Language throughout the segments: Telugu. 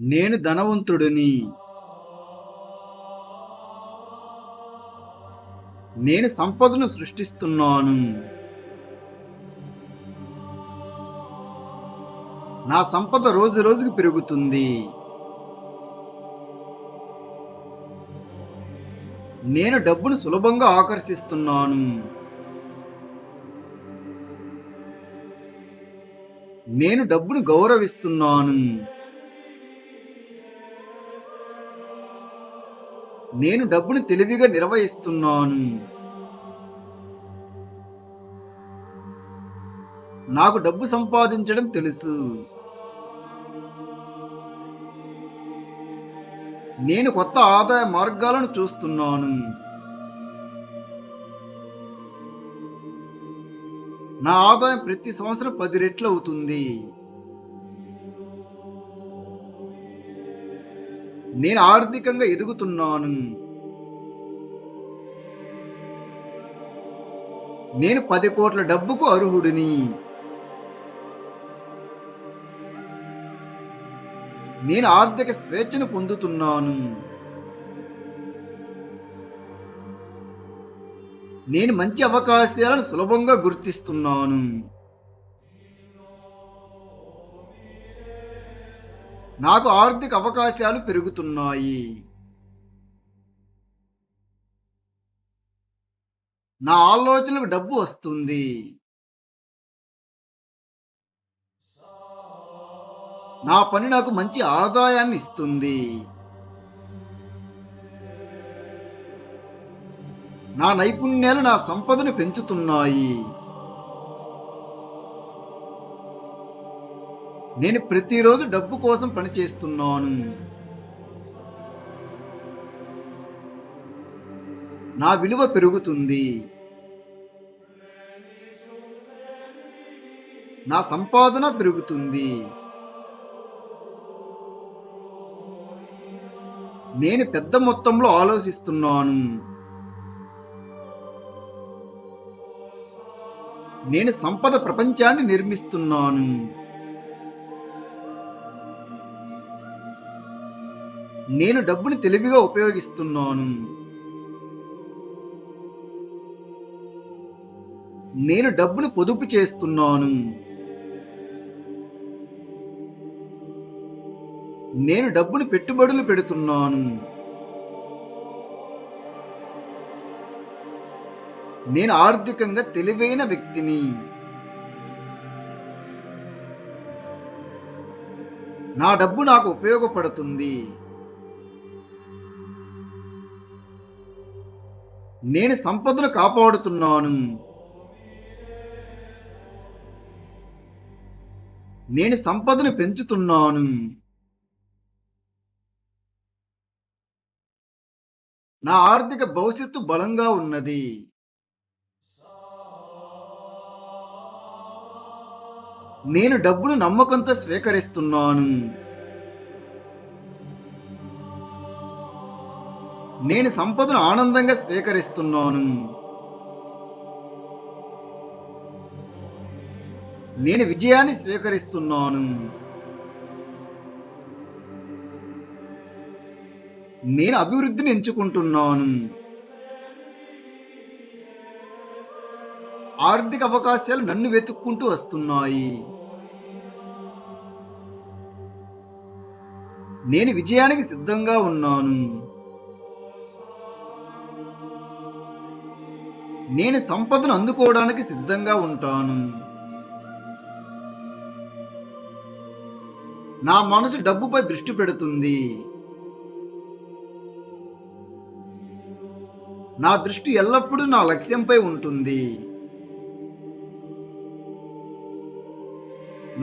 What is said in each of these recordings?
నేను ధనవంతుడిని. నేను సంపదను సృష్టిస్తున్నాను. నా సంపద రోజురోజుకి పెరుగుతుంది. నేను డబ్బును సులభంగా ఆకర్షిస్తున్నాను. నేను డబ్బును గౌరవిస్తున్నాను. నేను డబ్బును తెలివిగా నిర్వహిస్తున్నాను. నాకు డబ్బు సంపాదించడం తెలుసు. నేను కొత్త ఆదాయ మార్గాలను చూస్తున్నాను. నా ఆదాయం ప్రతి సంవత్సరం 10 రెట్లు అవుతుంది. నేను ఆర్థికంగా ఎదుగుతున్నాను. నేను 10 కోట్ల డబ్బుకు అర్హుడిని. నేను ఆర్థిక స్వేచ్ఛను పొందుతున్నాను. నేను మంచి అవకాశాలను సులభంగా గుర్తిస్తున్నాను. నాకు ఆర్థిక అవకాశాలు పెరుగుతున్నాయి. నా ఆలోచనలకు డబ్బు వస్తుంది. నా పని నాకు మంచి ఆదాయాన్ని ఇస్తుంది. నా నైపుణ్యాలు నా సంపదను పెంచుతున్నాయి. నేను ప్రతిరోజు డబ్బు కోసం పనిచేస్తున్నాను. నా విలువ పెరుగుతుంది. నా సంపాదన పెరుగుతుంది. నేను పెద్ద మొత్తంలో ఆలోచిస్తున్నాను. నేను సంపద ప్రపంచాన్ని నిర్మిస్తున్నాను. నేను డబ్బుని తెలివిగా ఉపయోగిస్తున్నాను. నేను డబ్బును పొదుపు చేస్తున్నాను. నేను డబ్బును పెట్టుబడులు పెడుతున్నాను. నేను ఆర్థికంగా తెలివైన వ్యక్తిని. నా డబ్బు నాకు ఉపయోగపడుతుంది. నేను సంపదను కాపాడుతున్నాను. నేను సంపదను పెంచుతున్నాను. నా ఆర్థిక భవిష్యత్తు బలంగా ఉన్నది. నేను డబ్బును నమ్మకంతో స్వీకరిస్తున్నాను. నేను సంపదను ఆనందంగా స్వీకరిస్తున్నాను. నేను విజయాన్ని స్వీకరిస్తున్నాను. నేను అభివృద్ధిని ఎంచుకుంటున్నాను. ఆర్థిక అవకాశాలు నన్ను వెతుక్కుంటూ వస్తున్నాయి. నేను విజయానికి సిద్ధంగా ఉన్నాను. నేను సంపదను అందుకోవడానికి సిద్ధంగా ఉంటాను. నా మనసు డబ్బుపై దృష్టి పెడుతుంది. నా దృష్టి ఎల్లప్పుడూ నా లక్ష్యంపై ఉంటుంది.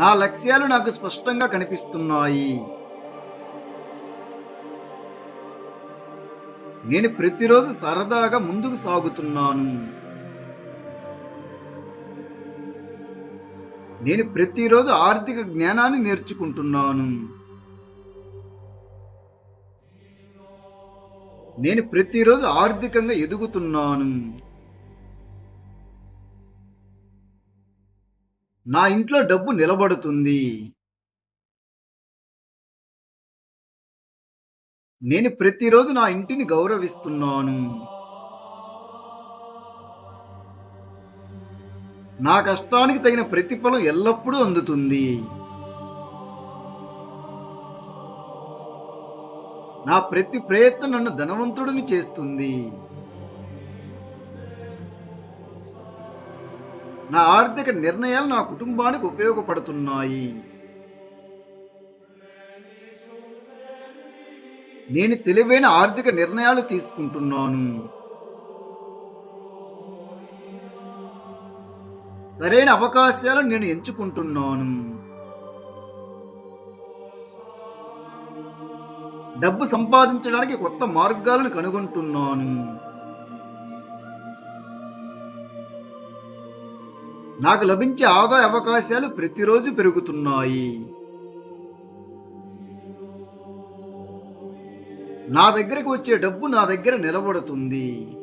నా లక్ష్యాలు నాకు స్పష్టంగా కనిపిస్తున్నాయి. నేను ప్రతిరోజు సరదాగా ముందుకు సాగుతున్నాను. నేను ప్రతిరోజు ఆర్థిక జ్ఞానాన్ని నేర్చుకుంటున్నాను. నేను ప్రతిరోజు ఆర్థికంగా ఎదుగుతున్నాను. నా ఇంట్లో డబ్బు నిలబడుతుంది. నేను ప్రతిరోజు నా ఇంటిని గౌరవిస్తున్నాను. నా కష్టానికి తగిన ప్రతిఫలం ఎల్లప్పుడూ అందుతుంది. నా ప్రతి ప్రయత్నం నన్ను ధనవంతుడిని చేస్తుంది. నా ఆర్థిక నిర్ణయాలు నా కుటుంబానికి ఉపయోగపడుతున్నాయి. నేను తెలివైన ఆర్థిక నిర్ణయాలు తీసుకుంటున్నాను. సరైన అవకాశాలను నేను ఎంచుకుంటున్నాను. డబ్బు సంపాదించడానికి కొత్త మార్గాలను కనుగొంటున్నాను. నాకు లభించే ఆదాయ అవకాశాలు ప్రతిరోజు పెరుగుతున్నాయి. నా దగ్గరకు వచ్చే డబ్బు నా దగ్గర నిలబడుతుంది.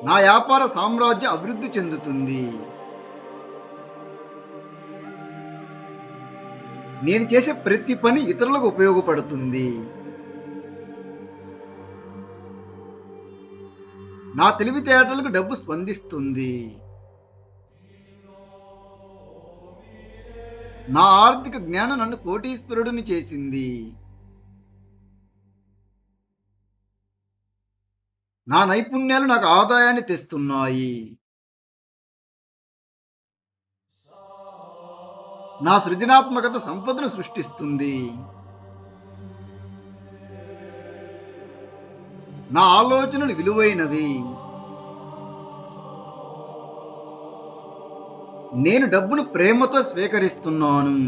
నా వ్యాపార సామ్రాజ్యం అభివృద్ధి చెందుతుంది. నేను చేసే ప్రతి పని ఇతరులకు ఉపయోగపడుతుంది. నా తెలివితేటలకు డబ్బు స్పందిస్తుంది. నా ఆర్థిక జ్ఞానం నన్ను కోటీశ్వరుడిని చేసింది. నా నైపుణ్యాలు నాకు ఆదాయాన్ని తెస్తున్నాయి. నా సృజనాత్మకత సంపదను సృష్టిస్తుంది. నా ఆలోచనలు విలువైనవి. నేను డబ్బును ప్రేమతో స్వీకరిస్తున్నాను.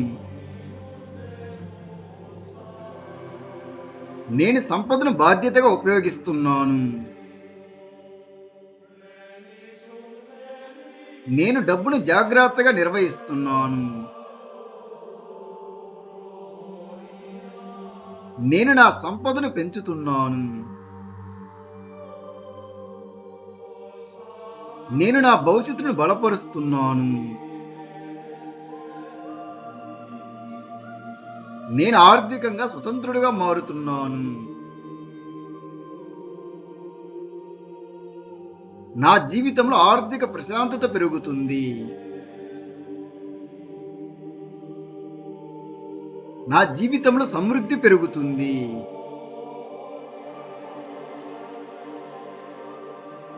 నేను సంపదను బాధ్యతగా ఉపయోగిస్తున్నాను. నేను డబ్బును జాగ్రత్తగా నిర్వహిస్తున్నాను. నేను నా సంపదను పెంచుతున్నాను. నేను నా భవిష్యత్తును బలపరుస్తున్నాను. నేను ఆర్థికంగా స్వతంత్రుడిగా మారుతున్నాను. నా జీవితంలో ఆర్థిక ప్రశాంతత పెరుగుతుంది. నా జీవితంలో సమృద్ధి పెరుగుతుంది.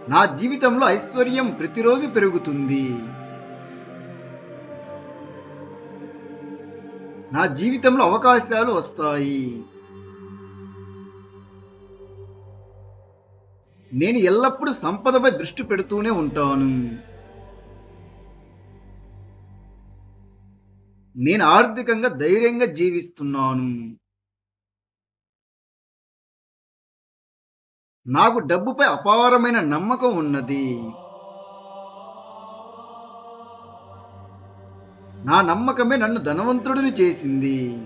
నా జీవితంలో ఐశ్వర్యం ప్రతిరోజు పెరుగుతుంది. నా జీవితంలో అవకాశాలు వస్తాయి. నేను ఎల్లప్పుడూ సంపదపై దృష్టి పెడుతూనే ఉంటాను. నేను ఆర్థికంగా ధైర్యంగా జీవిస్తున్నాను. నాకు డబ్బుపై అపారమైన నమ్మకం ఉన్నది. నా నమ్మకమే నన్ను ధనవంతుడిని చేసింది.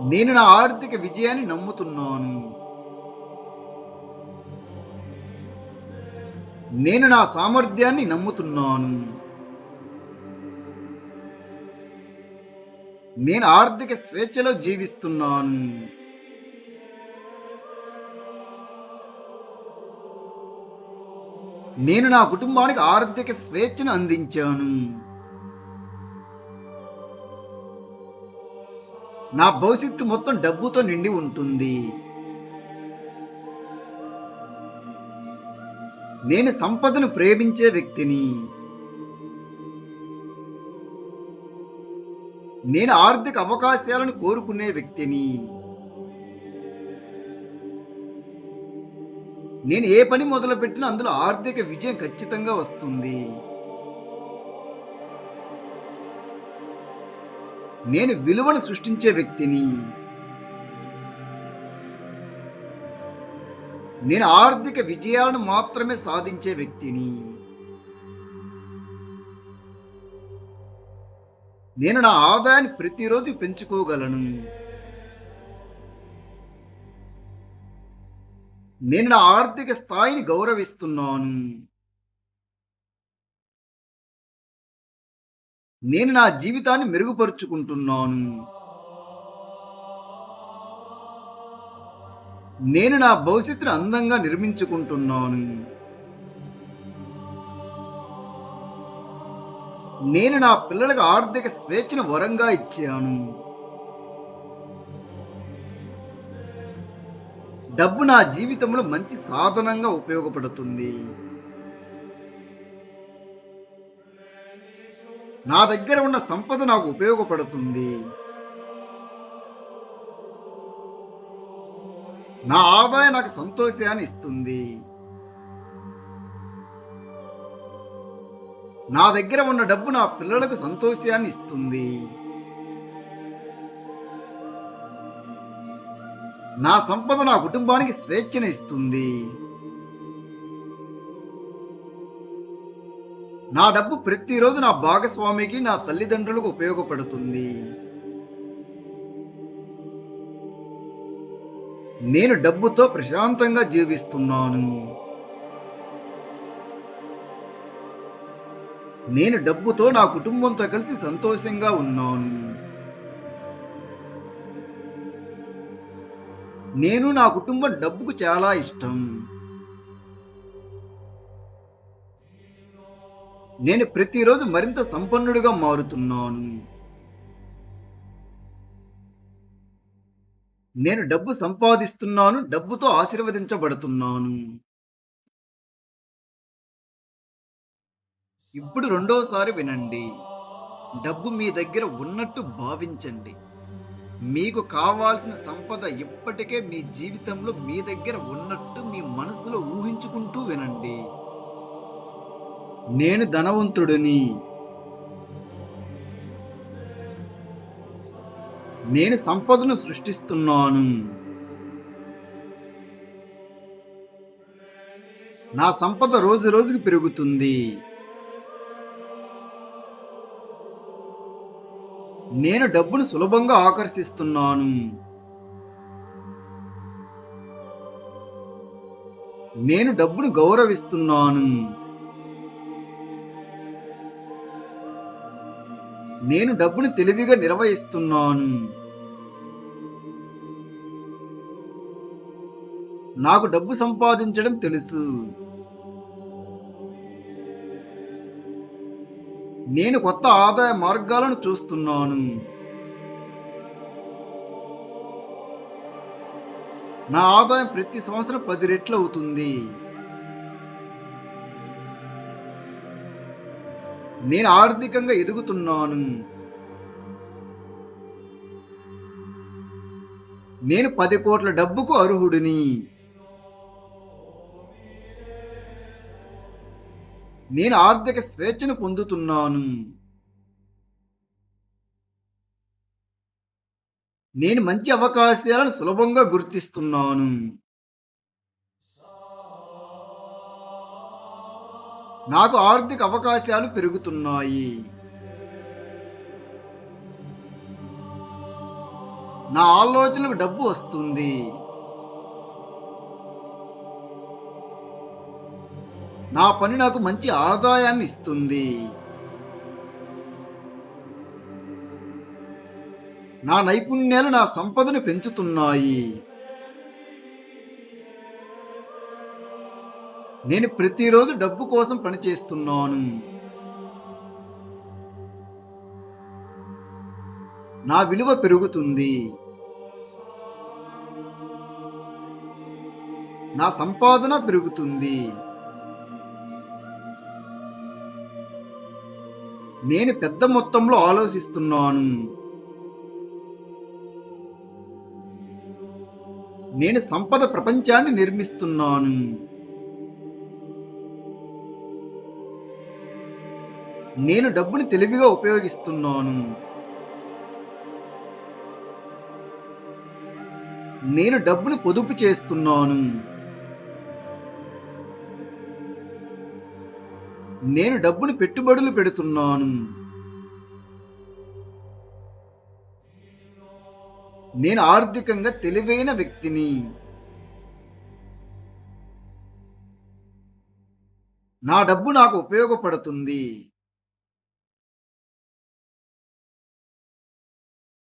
నేను నా ఆర్థిక విజయాన్ని నమ్ముతున్నాను. నేను నా సామర్థ్యాన్ని నమ్ముతున్నాను. నేను ఆర్థిక స్వేచ్ఛలో జీవిస్తున్నాను. నేను నా కుటుంబానికి ఆర్థిక స్వేచ్ఛను అందించాను. నా భవిష్యత్తు మొత్తం డబ్బుతో నిండి ఉంటుంది. నేను సంపదను ప్రేమించే వ్యక్తిని. నేను ఆర్థిక అవకాశాలను కోరుకునే వ్యక్తిని. నేను ఏ పని మొదలుపెట్టినా అందులో ఆర్థిక విజయం ఖచ్చితంగా వస్తుంది. నేను విలువను సృష్టించే వ్యక్తిని. నేను ఆర్థిక విజయాలను మాత్రమే సాధించే వ్యక్తిని. నేను నా ఆదాయాన్ని ప్రతిరోజు పెంచుకోగలను. నేను నా ఆర్థిక స్థాయిని గౌరవిస్తున్నాను. నేను నా జీవితాన్ని మెరుగుపరుచుకుంటున్నాను. నేను నా భవిష్యత్తును అందంగా నిర్మించుకుంటున్నాను. నేను నా పిల్లలకు ఆర్థిక స్వేచ్ఛను వరంగా ఇచ్చాను. డబ్బు నా జీవితంలో మంచి సాధనంగా ఉపయోగపడుతుంది. నా దగ్గర ఉన్న సంపద నాకు ఉపయోగపడుతుంది. నా ఆదాయం నాకు సంతోషాన్ని ఇస్తుంది. నా దగ్గర ఉన్న డబ్బు నా పిల్లలకు సంతోషాన్ని ఇస్తుంది. నా సంపద నా కుటుంబానికి స్వేచ్ఛను ఇస్తుంది. నా డబ్బు ప్రతిరోజు నా భాగస్వామికి, నా తల్లిదండ్రులకు ఉపయోగపడుతుంది. నేను డబ్బుతో ప్రశాంతంగా జీవిస్తున్నాను. నేను డబ్బుతో నా కుటుంబంతో కలిసి సంతోషంగా ఉన్నాను. నేను నా కుటుంబం డబ్బుకు చాలా ఇష్టం. నేను ప్రతిరోజు మరింత సంపన్నుడిగా మారుతున్నాను. నేను డబ్బు సంపాదిస్తున్నాను, డబ్బుతో ఆశీర్వదించబడుతున్నాను. ఇప్పుడు రెండోసారి వినండి. డబ్బు మీ దగ్గర ఉన్నట్టు భావించండి. మీకు కావాల్సిన సంపద ఇప్పటికే మీ జీవితంలో మీ దగ్గర ఉన్నట్టు మీ మనసులో ఊహించుకుంటూ వినండి. నేను ధనవంతుడిని. నేను సంపదను సృష్టిస్తున్నాను. నా సంపద రోజు రోజుకి పెరుగుతుంది. నేను డబ్బును సులభంగా ఆకర్షిస్తున్నాను. నేను డబ్బును గౌరవిస్తున్నాను. నేను డబ్బును తెలివిగా నిర్వహిస్తున్నాను. నాకు డబ్బు సంపాదించడం తెలుసు. నేను కొత్త ఆదాయ మార్గాలను చూస్తున్నాను. నా ఆదాయం ప్రతి సంవత్సరం 10 రెట్లు అవుతుంది. నేను ఆర్థికంగా ఎదుగుతున్నాను. నేను 10 కోట్ల డబ్బుకు అర్హుడిని. నేను ఆర్థిక స్వేచ్ఛను పొందుతున్నాను. నేను మంచి అవకాశాలను సులభంగా గుర్తిస్తున్నాను. నాకు ఆర్థిక అవకాశాలు పెరుగుతున్నాయి. నా ఆలోచనలకు డబ్బు వస్తుంది. నా పని నాకు మంచి ఆదాయాన్ని ఇస్తుంది. నా నైపుణ్యాలు నా సంపదను పెంచుతున్నాయి. నేను ప్రతిరోజు డబ్బు కోసం పనిచేస్తున్నాను. నా విలువ పెరుగుతుంది. నా సంపాదన పెరుగుతుంది. నేను పెద్ద మొత్తంలో ఆలోచిస్తున్నాను. నేను సంపద ప్రపంచాన్ని నిర్మిస్తున్నాను. నేను డబ్బుని తెలివిగా ఉపయోగిస్తున్నాను. నేను డబ్బును పొదుపు చేస్తున్నాను. నేను డబ్బును పెట్టుబడులు పెడుతున్నాను. నేను ఆర్థికంగా తెలివైన వ్యక్తిని. నా డబ్బు నాకు ఉపయోగపడుతుంది.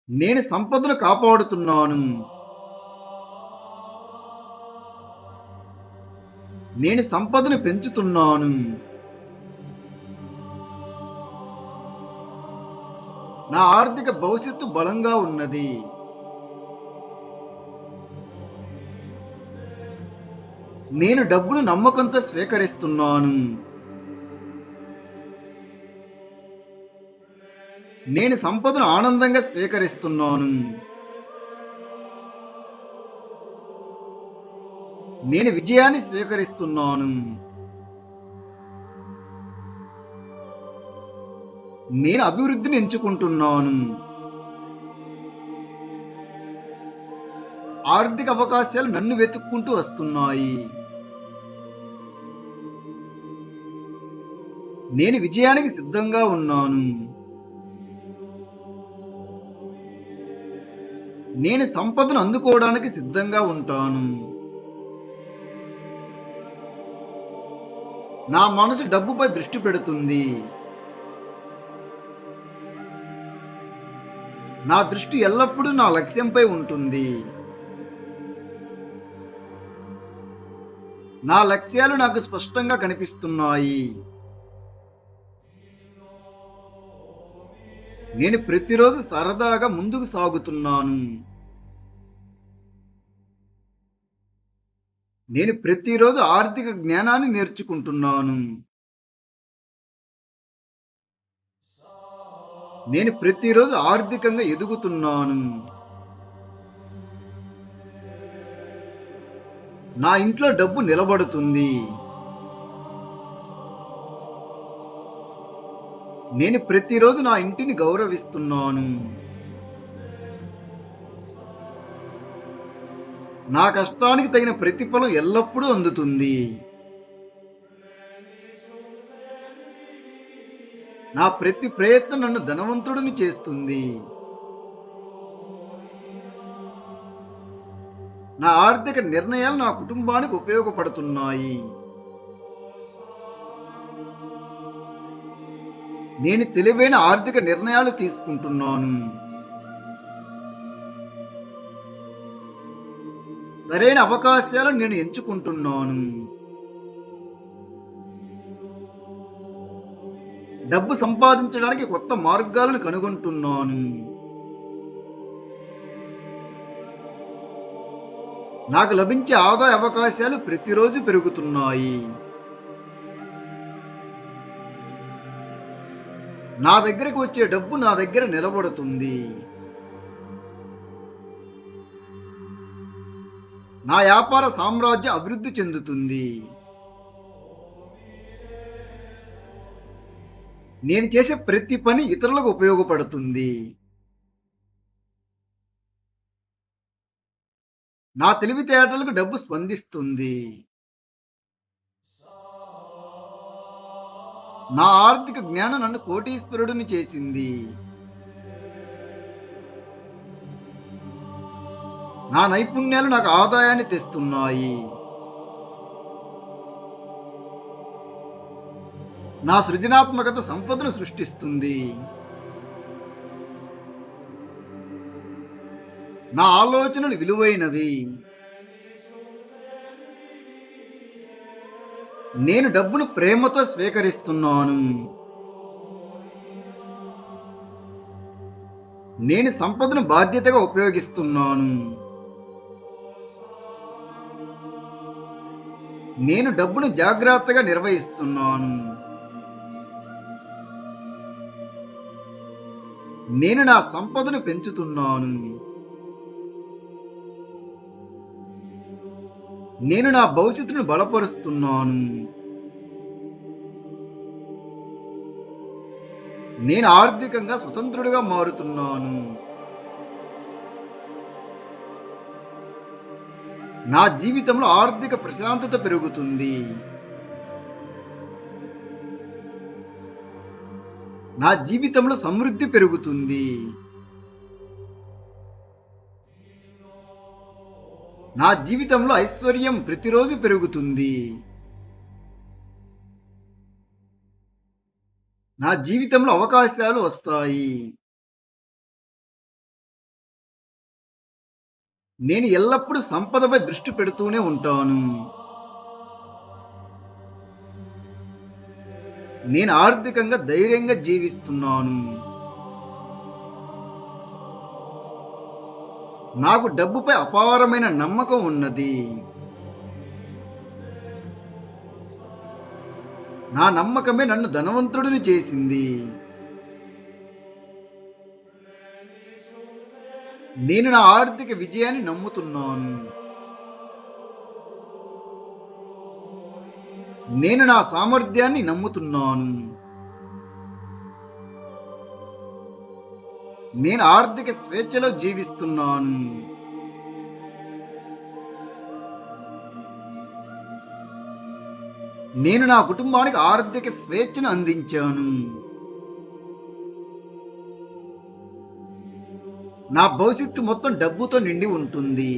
నేను సంపదను కాపాడుతున్నాను. నేను సంపదను పెంచుతున్నాను. నా ఆర్థిక భవిష్యత్తు బలంగా ఉన్నది. నేను డబ్బును నమ్మకంతో స్వీకరిస్తున్నాను. నేను సంపదను ఆనందంగా స్వీకరిస్తున్నాను. నేను విజయాన్ని స్వీకరిస్తున్నాను. నేను అభివృద్ధిని ఎంచుకుంటున్నాను. ఆర్థిక అవకాశాలు నన్ను వెతుక్కుంటూ వస్తున్నాయి. నేను విజయానికి సిద్ధంగా ఉన్నాను. నేను సంపదను అందుకోవడానికి సిద్ధంగా ఉంటాను. నా మనసు డబ్బుపై దృష్టి పెడుతుంది. నా దృష్టి ఎల్లప్పుడూ నా లక్ష్యంపై ఉంటుంది. నా లక్ష్యాలు నాకు స్పష్టంగా కనిపిస్తున్నాయి. నేను ప్రతిరోజు సరదాగా ముందుకు సాగుతున్నాను. నేను ప్రతిరోజు ఆర్థిక జ్ఞానాన్ని నేర్చుకుంటున్నాను. నేను ప్రతిరోజు ఆర్థికంగా ఎదుగుతున్నాను. నా ఇంట్లో డబ్బు నిలబడుతుంది. నేను ప్రతిరోజు నా ఇంటిని గౌరవిస్తున్నాను. నా కష్టానికి తగిన ప్రతిఫలం ఎల్లప్పుడూ అందుతుంది. నా ప్రతి ప్రయత్నం నన్ను ధనవంతుడిని చేస్తుంది. నా ఆర్థిక నిర్ణయాలు నా కుటుంబానికి ఉపయోగపడుతున్నాయి. నేను తెలివైన ఆర్థిక నిర్ణయాలు తీసుకుంటున్నాను. సరైన అవకాశాలను నేను ఎంచుకుంటున్నాను. డబ్బు సంపాదించడానికి కొత్త మార్గాలను కనుగొంటున్నాను. నాకు లభించే ఆదాయ అవకాశాలు ప్రతిరోజు పెరుగుతున్నాయి. నా దగ్గరకు వచ్చే డబ్బు నా దగ్గర నిలబడుతుంది. నా వ్యాపార సామ్రాజ్యం అభివృద్ధి చెందుతుంది. నేను చేసే ప్రతి పని ఇతరులకు ఉపయోగపడుతుంది. నా తెలివితేటలకు డబ్బు స్పందిస్తుంది. నా ఆర్థిక జ్ఞానం నన్ను కోటీశ్వరుడిని చేసింది. నా నైపుణ్యాలు నాకు ఆదాయాన్ని తెస్తున్నాయి. నా సృజనాత్మకత సంపదను సృష్టిస్తుంది. నా ఆలోచనలు విలువైనవి. నేను డబ్బును ప్రేమతో స్వీకరిస్తున్నాను. నేను సంపదను బాధ్యతగా ఉపయోగిస్తున్నాను. నేను డబ్బును జాగ్రత్తగా నిర్వహిస్తున్నాను. నేను నా సంపదను పెంచుతున్నాను. నేను నా భవిష్యత్తును బలపరుస్తున్నాను. నేను ఆర్థికంగా స్వతంత్రుడిగా మారుతున్నాను. నా జీవితంలో ఆర్థిక ప్రశాంతత పెరుగుతుంది. నా జీవితంలో సమృద్ధి పెరుగుతుంది. నా జీవితంలో ఐశ్వర్యం ప్రతిరోజు పెరుగుతుంది. నా జీవితంలో అవకాశాలు వస్తాయి. నేను ఎల్లప్పుడూ సంపదపై దృష్టి పెడుతూనే ఉంటాను. నేను ఆర్థికంగా ధైర్యంగా జీవిస్తున్నాను. నాకు డబ్బుపై అపారమైన నమ్మకం ఉన్నది. నా నమ్మకమే నన్ను ధనవంతుడిని చేసింది. నేను నా ఆర్థిక విజయాన్ని నమ్ముతున్నాను. నేను నా సామర్థ్యాన్ని నమ్ముతున్నాను. నేను ఆర్థిక స్వేచ్ఛలో జీవిస్తున్నాను. నేను నా కుటుంబానికి ఆర్థిక స్వేచ్ఛను అందించాను. నా భవిష్యత్తు మొత్తం డబ్బుతో నిండి ఉంటుంది.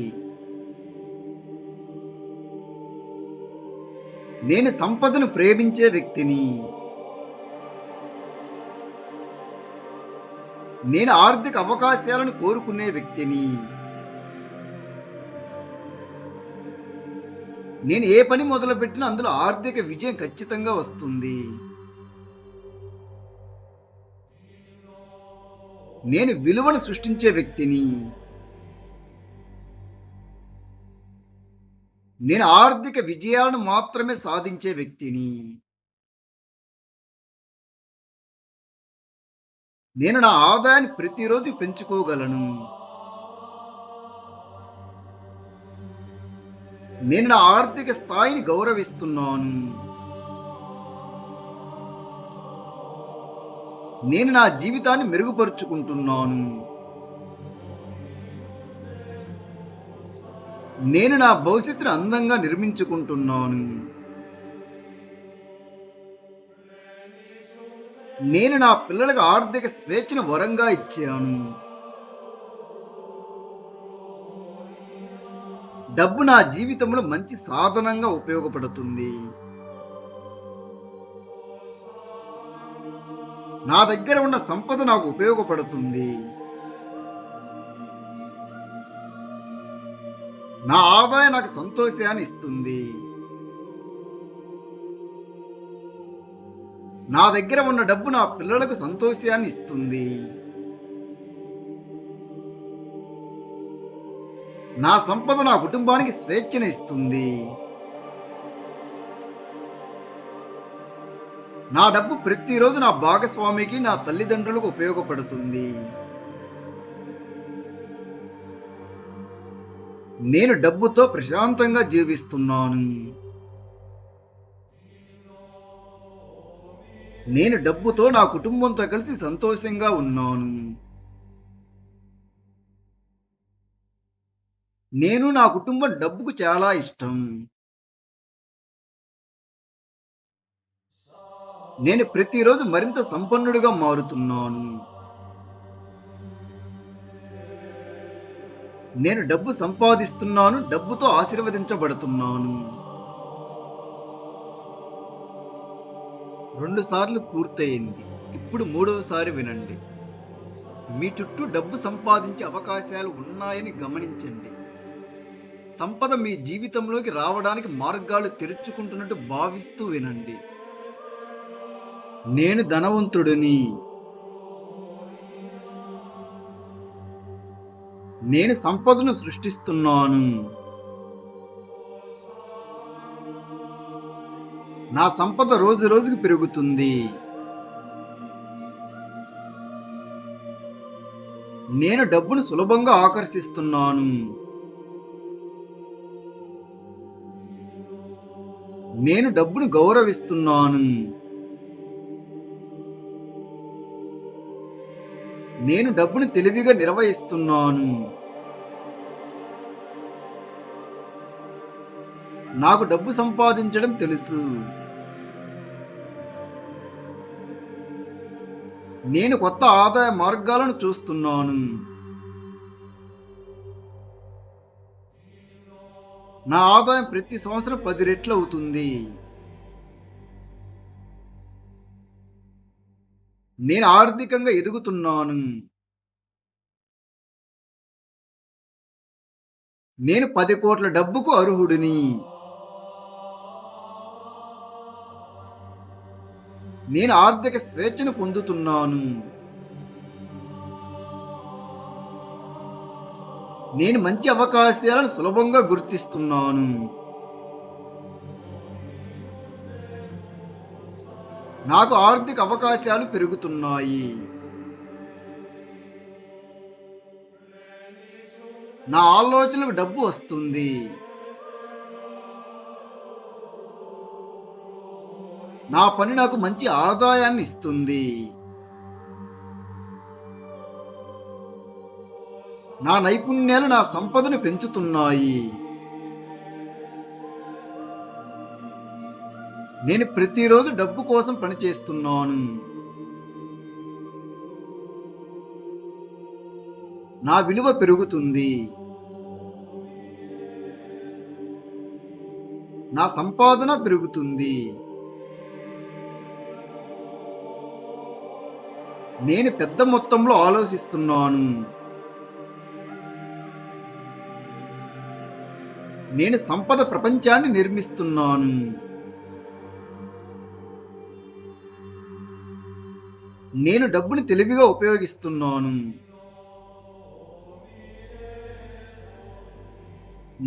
నేను సంపదను ప్రేమించే వ్యక్తిని. నేను ఆర్థిక అవకాశాలను కోరుకునే వ్యక్తిని. నేను ఏ పని మొదలుపెట్టినా అందులో ఆర్థిక విజయం ఖచ్చితంగా వస్తుంది. నేను విలువను సృష్టించే వ్యక్తిని. నేను ఆర్థిక విజయాలను మాత్రమే సాధించే వ్యక్తిని. నేను నా ఆదాయాన్ని ప్రతిరోజు పెంచుకోగలను. నేను నా ఆర్థిక స్థాయిని గౌరవిస్తున్నాను. నేను నా జీవితాన్ని మెరుగుపరుచుకుంటున్నాను. నేను నా భవిష్యత్తును అందంగా నిర్మించుకుంటున్నాను. నేను నా పిల్లలకు ఆర్థిక స్వేచ్ఛను వరంగా ఇచ్చాను. డబ్బు నా జీవితంలో మంచి సాధనంగా ఉపయోగపడుతుంది. నా దగ్గర ఉన్న సంపద నాకు ఉపయోగపడుతుంది. నా ఆదాయం నాకు సంతోషాన్ని ఇస్తుంది. నా దగ్గర ఉన్న డబ్బు నా పిల్లలకు సంతోషాన్ని ఇస్తుంది. నా సంపద నా కుటుంబానికి స్వేచ్ఛను ఇస్తుంది. నా డబ్బు ప్రతిరోజు నా భాగస్వామికి, నా తల్లిదండ్రులకు ఉపయోగపడుతుంది. నేను డబ్బుతో ప్రశాంతంగా జీవిస్తున్నాను. నేను డబ్బుతో నా కుటుంబంతో కలిసి సంతోషంగా ఉన్నాను. నేను నా కుటుంబం డబ్బుకు చాలా ఇష్టం. నేను ప్రతిరోజు మరింత సంపన్నుడిగా మారుతున్నాను. నేను డబ్బు సంపాదిస్తున్నాను, డబ్బుతో ఆశీర్వదించబడుతున్నాను. 2 సార్లు పూర్తయింది. ఇప్పుడు 3వసారి వినండి. మీ చుట్టూ డబ్బు సంపాదించే అవకాశాలు ఉన్నాయని గమనించండి. సంపద మీ జీవితంలోకి రావడానికి మార్గాలు తెరుచుకుంటున్నట్టు భావిస్తూ వినండి. నేను ధనవంతుడిని. నేను సంపదను సృష్టిస్తున్నాను. నా సంపద రోజు రోజుకి పెరుగుతుంది. నేను డబ్బును సులభంగా ఆకర్షిస్తున్నాను. నేను డబ్బును గౌరవిస్తున్నాను. నేను డబ్బును తెలివిగా నిర్వహిస్తున్నాను. నాకు డబ్బు సంపాదించడం తెలుసు. నేను కొత్త ఆదాయ మార్గాలను చూస్తున్నాను. నా ఆదాయం ప్రతి సంవత్సరం 10 రెట్లు అవుతుంది. నేను ఆర్థికంగా ఎదుగుతున్నాను. నేను 10 కోట్ల డబ్బుకు అర్హుడిని. నేను ఆర్థిక స్వేచ్ఛను పొందుతున్నాను. నేను మంచి అవకాశాలను సులభంగా గుర్తిస్తున్నాను. నాకు ఆర్థిక అవకాశాలు పెరుగుతున్నాయి. నా ఆలోచనలకు డబ్బు వస్తుంది. నా పని నాకు మంచి ఆదాయాన్ని ఇస్తుంది. నా నైపుణ్యాలు నా సంపదను పెంచుతున్నాయి. నేను ప్రతిరోజు డబ్బు కోసం పనిచేస్తున్నాను. నా విలువ పెరుగుతుంది. నా సంపాదన పెరుగుతుంది. నేను పెద్ద మొత్తంలో ఆలోచిస్తున్నాను. నేను సంపద ప్రపంచాన్ని నిర్మిస్తున్నాను. నేను డబ్బుని తెలివిగా ఉపయోగిస్తున్నాను.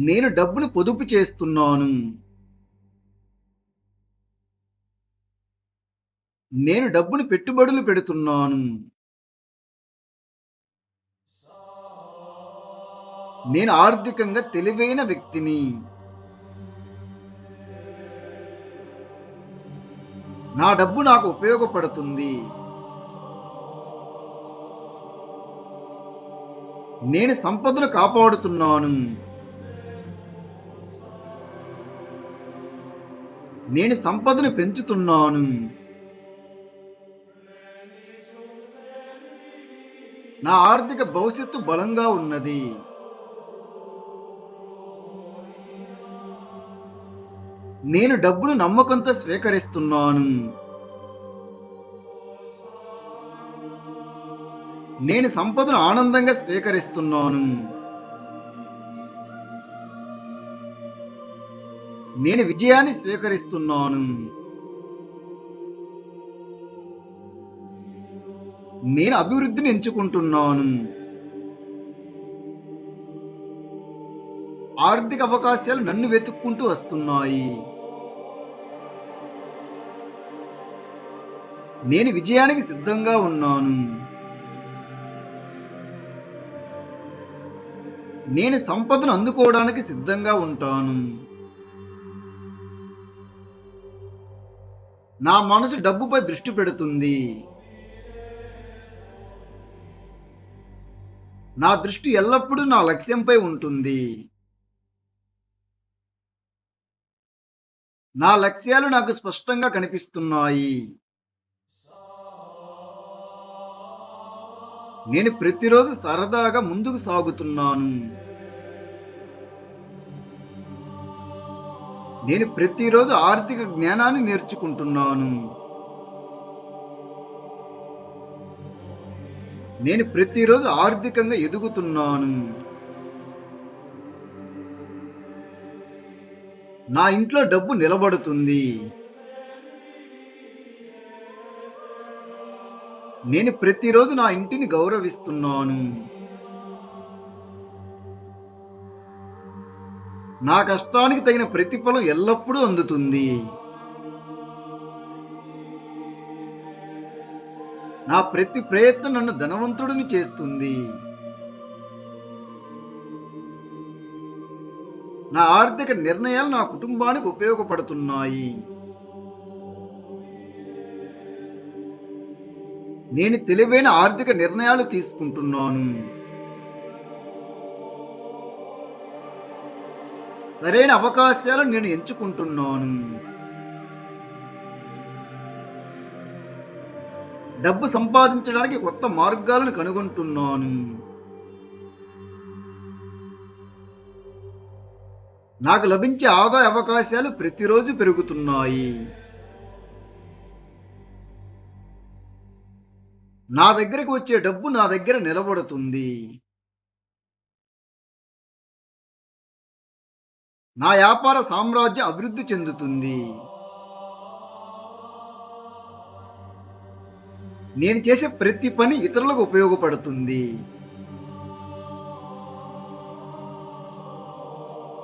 నేను డబ్బును పొదుపు చేస్తున్నాను. నేను డబ్బుని పెట్టుబడులు పెడుతున్నాను. నేను ఆర్థికంగా తెలివైన వ్యక్తిని. నా డబ్బు నాకు ఉపయోగపడుతుంది. నేను సంపదను కాపాడుతున్నాను. నేను సంపదను పెంచుతున్నాను. నా ఆర్థిక భవిష్యత్తు బలంగా ఉన్నది. నేను డబ్బును నమ్మకంతో స్వీకరిస్తున్నాను. నేను సంపదను ఆనందంగా స్వీకరిస్తున్నాను. నేను విజయాన్ని స్వీకరిస్తున్నాను. నేను అభివృద్ధిని ఎంచుకుంటున్నాను. ఆర్థిక అవకాశాలు నన్ను వెతుక్కుంటూ వస్తున్నాయి. నేను విజయానికి సిద్ధంగా ఉన్నాను. నేను సంపదను అందుకోవడానికి సిద్ధంగా ఉంటాను. నా మనసు డబ్బుపై దృష్టి పెడుతుంది. నా దృష్టి ఎల్లప్పుడూ నా లక్ష్యంపై ఉంటుంది. నా లక్ష్యాలు నాకు స్పష్టంగా కనిపిస్తున్నాయి. నేను ప్రతిరోజు సరదాగా ముందుకు సాగుతున్నాను. నేను ప్రతిరోజు ఆర్థిక జ్ఞానాన్ని నేర్చుకుంటున్నాను. నేను ప్రతిరోజు ఆర్థికంగా ఎదుగుతున్నాను. నా ఇంట్లో డబ్బు నిలబడుతుంది. నేను ప్రతిరోజు నా ఇంటిని గౌరవిస్తున్నాను. నా కష్టానికి తగిన ప్రతిఫలం ఎల్లప్పుడూ అందుతుంది. నా ప్రతి ప్రయత్నం నన్ను ధనవంతుడిని చేస్తుంది. నా ఆర్థిక నిర్ణయాలు నా కుటుంబానికి ఉపయోగపడుతున్నాయి. నేను తెలివైన ఆర్థిక నిర్ణయాలు తీసుకుంటున్నాను. సరైన అవకాశాలను నేను ఎంచుకుంటున్నాను. డబ్బు సంపాదించడానికి కొత్త మార్గాలను కనుగొంటున్నాను. నాకు లభించే ఆదాయ అవకాశాలు ప్రతిరోజు పెరుగుతున్నాయి. నా దగ్గరకు వచ్చే డబ్బు నా దగ్గర నిలబడుతుంది. నా వ్యాపార సామ్రాజ్యం అభివృద్ధి చెందుతుంది. నేను చేసే ప్రతి పని ఇతరులకు ఉపయోగపడుతుంది.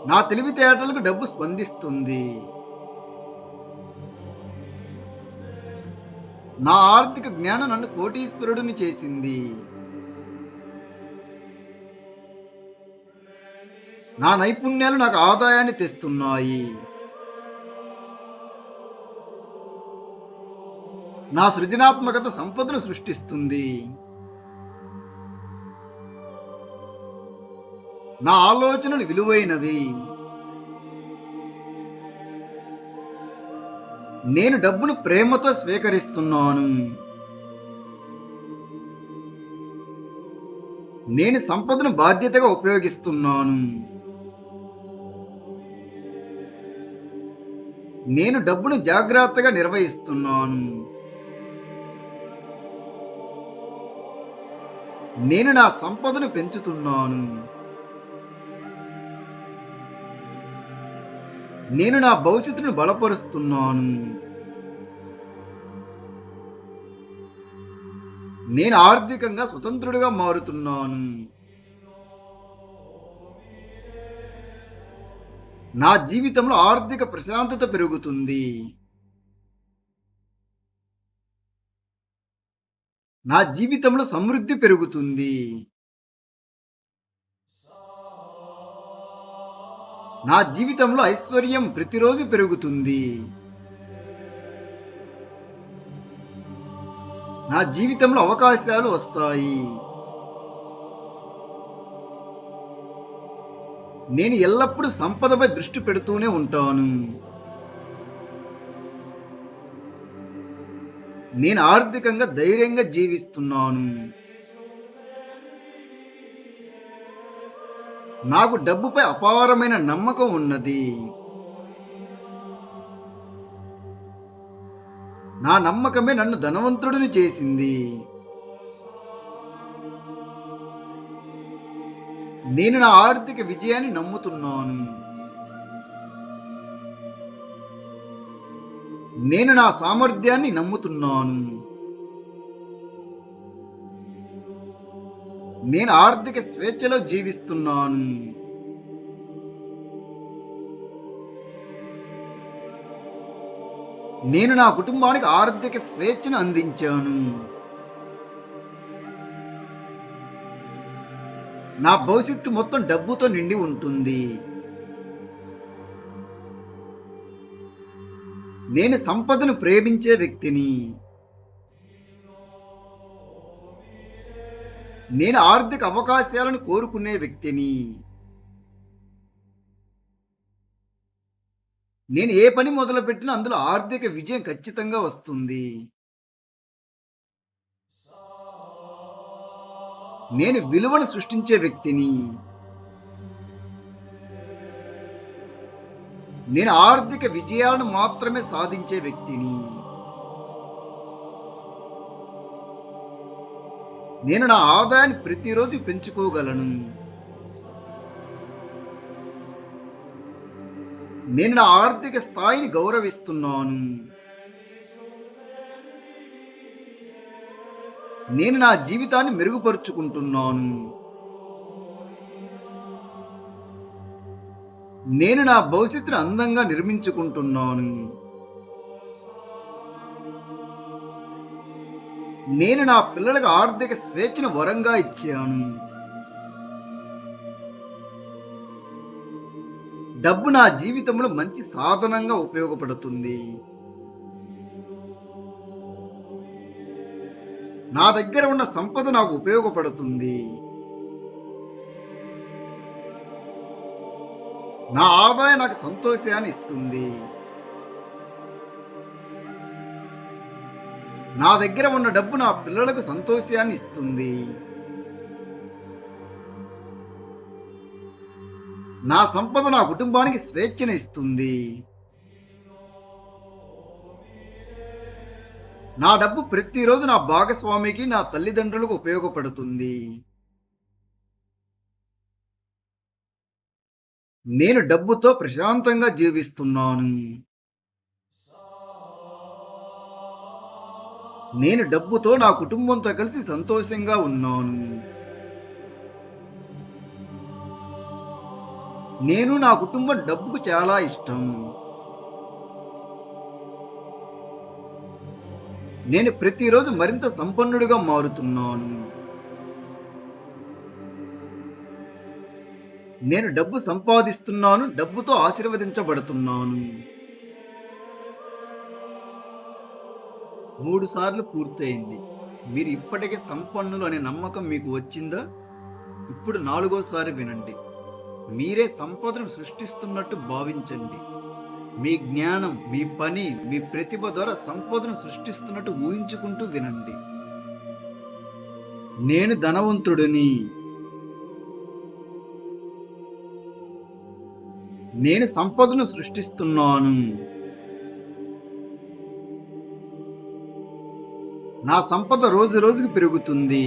నా తెలివితేటలకు డబ్బు స్పందిస్తుంది. నా ఆర్థిక జ్ఞానం నన్ను కోటీశ్వరుడిని చేసింది. నా నైపుణ్యాలు నాకు ఆదాయాన్ని తెస్తున్నాయి. నా సృజనాత్మకత సంపదను సృష్టిస్తుంది. నా ఆలోచనలు విలువైనవి. నేను డబ్బును ప్రేమతో స్వీకరిస్తున్నాను. నేను సంపదను బాధ్యతగా ఉపయోగిస్తున్నాను. నేను డబ్బును జాగ్రత్తగా నిర్వహిస్తున్నాను. నేను నా సంపదను పెంచుతున్నాను. నేను నా భవిష్యత్తును బలపరుస్తున్నాను. నేను ఆర్థికంగా స్వతంత్రుడిగా మారుతున్నాను. నా జీవితంలో ఆర్థిక ప్రశాంతత పెరుగుతుంది. నా జీవితంలో సమృద్ధి పెరుగుతుంది. నా జీవితంలో ఐశ్వర్యం ప్రతిరోజు పెరుగుతుంది. నా జీవితంలో అవకాశాలు వస్తాయి. నేను ఎల్లప్పుడూ సంపదపై దృష్టి పెడుతూనే ఉంటాను. నేను ఆర్థికంగా ధైర్యంగా జీవిస్తున్నాను. నాకు డబ్బుపై అపారమైన నమ్మకం ఉన్నది. నా నమ్మకమే నన్ను ధనవంతుడిని చేసింది. నేను నా ఆర్థిక విజయాన్ని నమ్ముతున్నాను. నేను నా సామర్థ్యాన్ని నమ్ముతున్నాను. నేను ఆర్థిక స్వేచ్ఛలో జీవిస్తున్నాను. నేను నా కుటుంబానికి ఆర్థిక స్వేచ్ఛను అందించాను. నా భవిష్యత్తు మొత్తం డబ్బుతో నిండి ఉంటుంది. నేను సంపదను ప్రేమించే వ్యక్తిని. నేను ఆర్థిక అవకాశాలను కోరుకునే వ్యక్తిని. నేను ఏ పని మొదలుపెట్టినా అందులో ఆర్థిక విజయం ఖచ్చితంగా వస్తుంది. నేను విలువను సృష్టించే వ్యక్తిని. నేను ఆర్థిక విజయాలను మాత్రమే సాధించే వ్యక్తిని. నేను నా ఆదాయాన్ని ప్రతిరోజు పెంచుకోగలను. నేను నా ఆర్థిక స్థాయిని గౌరవిస్తున్నాను. నేను నా జీవితాన్ని మెరుగుపరుచుకుంటున్నాను. నేను నా భవిష్యత్తును అందంగా నిర్మించుకుంటున్నాను. నేను నా పిల్లలకు ఆర్థిక స్వేచ్ఛను వరంగా ఇచ్చాను. డబ్బు నా జీవితంలో మంచి సాధనంగా ఉపయోగపడుతుంది. నా దగ్గర ఉన్న సంపద నాకు ఉపయోగపడుతుంది. నా ఆదాయం నాకు సంతోషాన్ని ఇస్తుంది. నా దగ్గర ఉన్న డబ్బు నా పిల్లలకు సంతోషాన్ని ఇస్తుంది. నా సంపద నా కుటుంబానికి స్వేచ్ఛను ఇస్తుంది. నా డబ్బు ప్రతిరోజు నా భాగస్వామికి, నా తల్లిదండ్రులకు ఉపయోగపడుతుంది. నేను డబ్బుతో ప్రశాంతంగా జీవిస్తున్నాను. నేను డబ్బుతో నా కుటుంబంతో కలిసి సంతోషంగా ఉన్నాను. నేను నా కుటుంబం డబ్బుకు చాలా ఇష్టం. నేను ప్రతిరోజు మరింత సంపన్నుడిగా మారుతున్నాను. నేను డబ్బు సంపాదిస్తున్నాను. డబ్బుతో ఆశీర్వదించబడుతున్నాను. 3 సార్లు పూర్తయింది. మీరు ఇప్పటికే సంపన్నులు అనే నమ్మకం మీకు వచ్చిందా? ఇప్పుడు 4వసారి వినండి. మీరే సంపదను సృష్టిస్తున్నట్టు భావించండి. మీ జ్ఞానం, మీ పని, మీ ప్రతిభ ద్వారా సంపదను సృష్టిస్తున్నట్టు ఊహించుకుంటూ వినండి. నేను ధనవంతుడిని. నేను సంపదను సృష్టిస్తున్నాను. నా సంపద రోజు రోజుకి పెరుగుతుంది.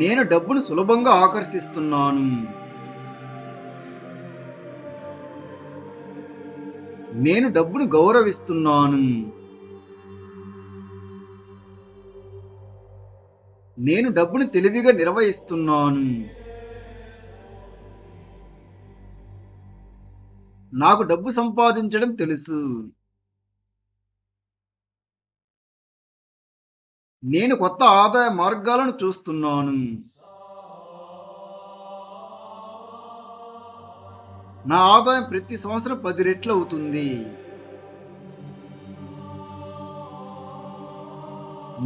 నేను డబ్బును సులభంగా ఆకర్షిస్తున్నాను. నేను డబ్బును గౌరవిస్తున్నాను. నేను డబ్బును తెలివిగా నిర్వహిస్తున్నాను. నాకు డబ్బు సంపాదించడం తెలుసు. నేను కొత్త ఆదాయ మార్గాలను చూస్తున్నాను. నా ఆదాయం ప్రతి సంవత్సరం 10 రెట్లు అవుతుంది.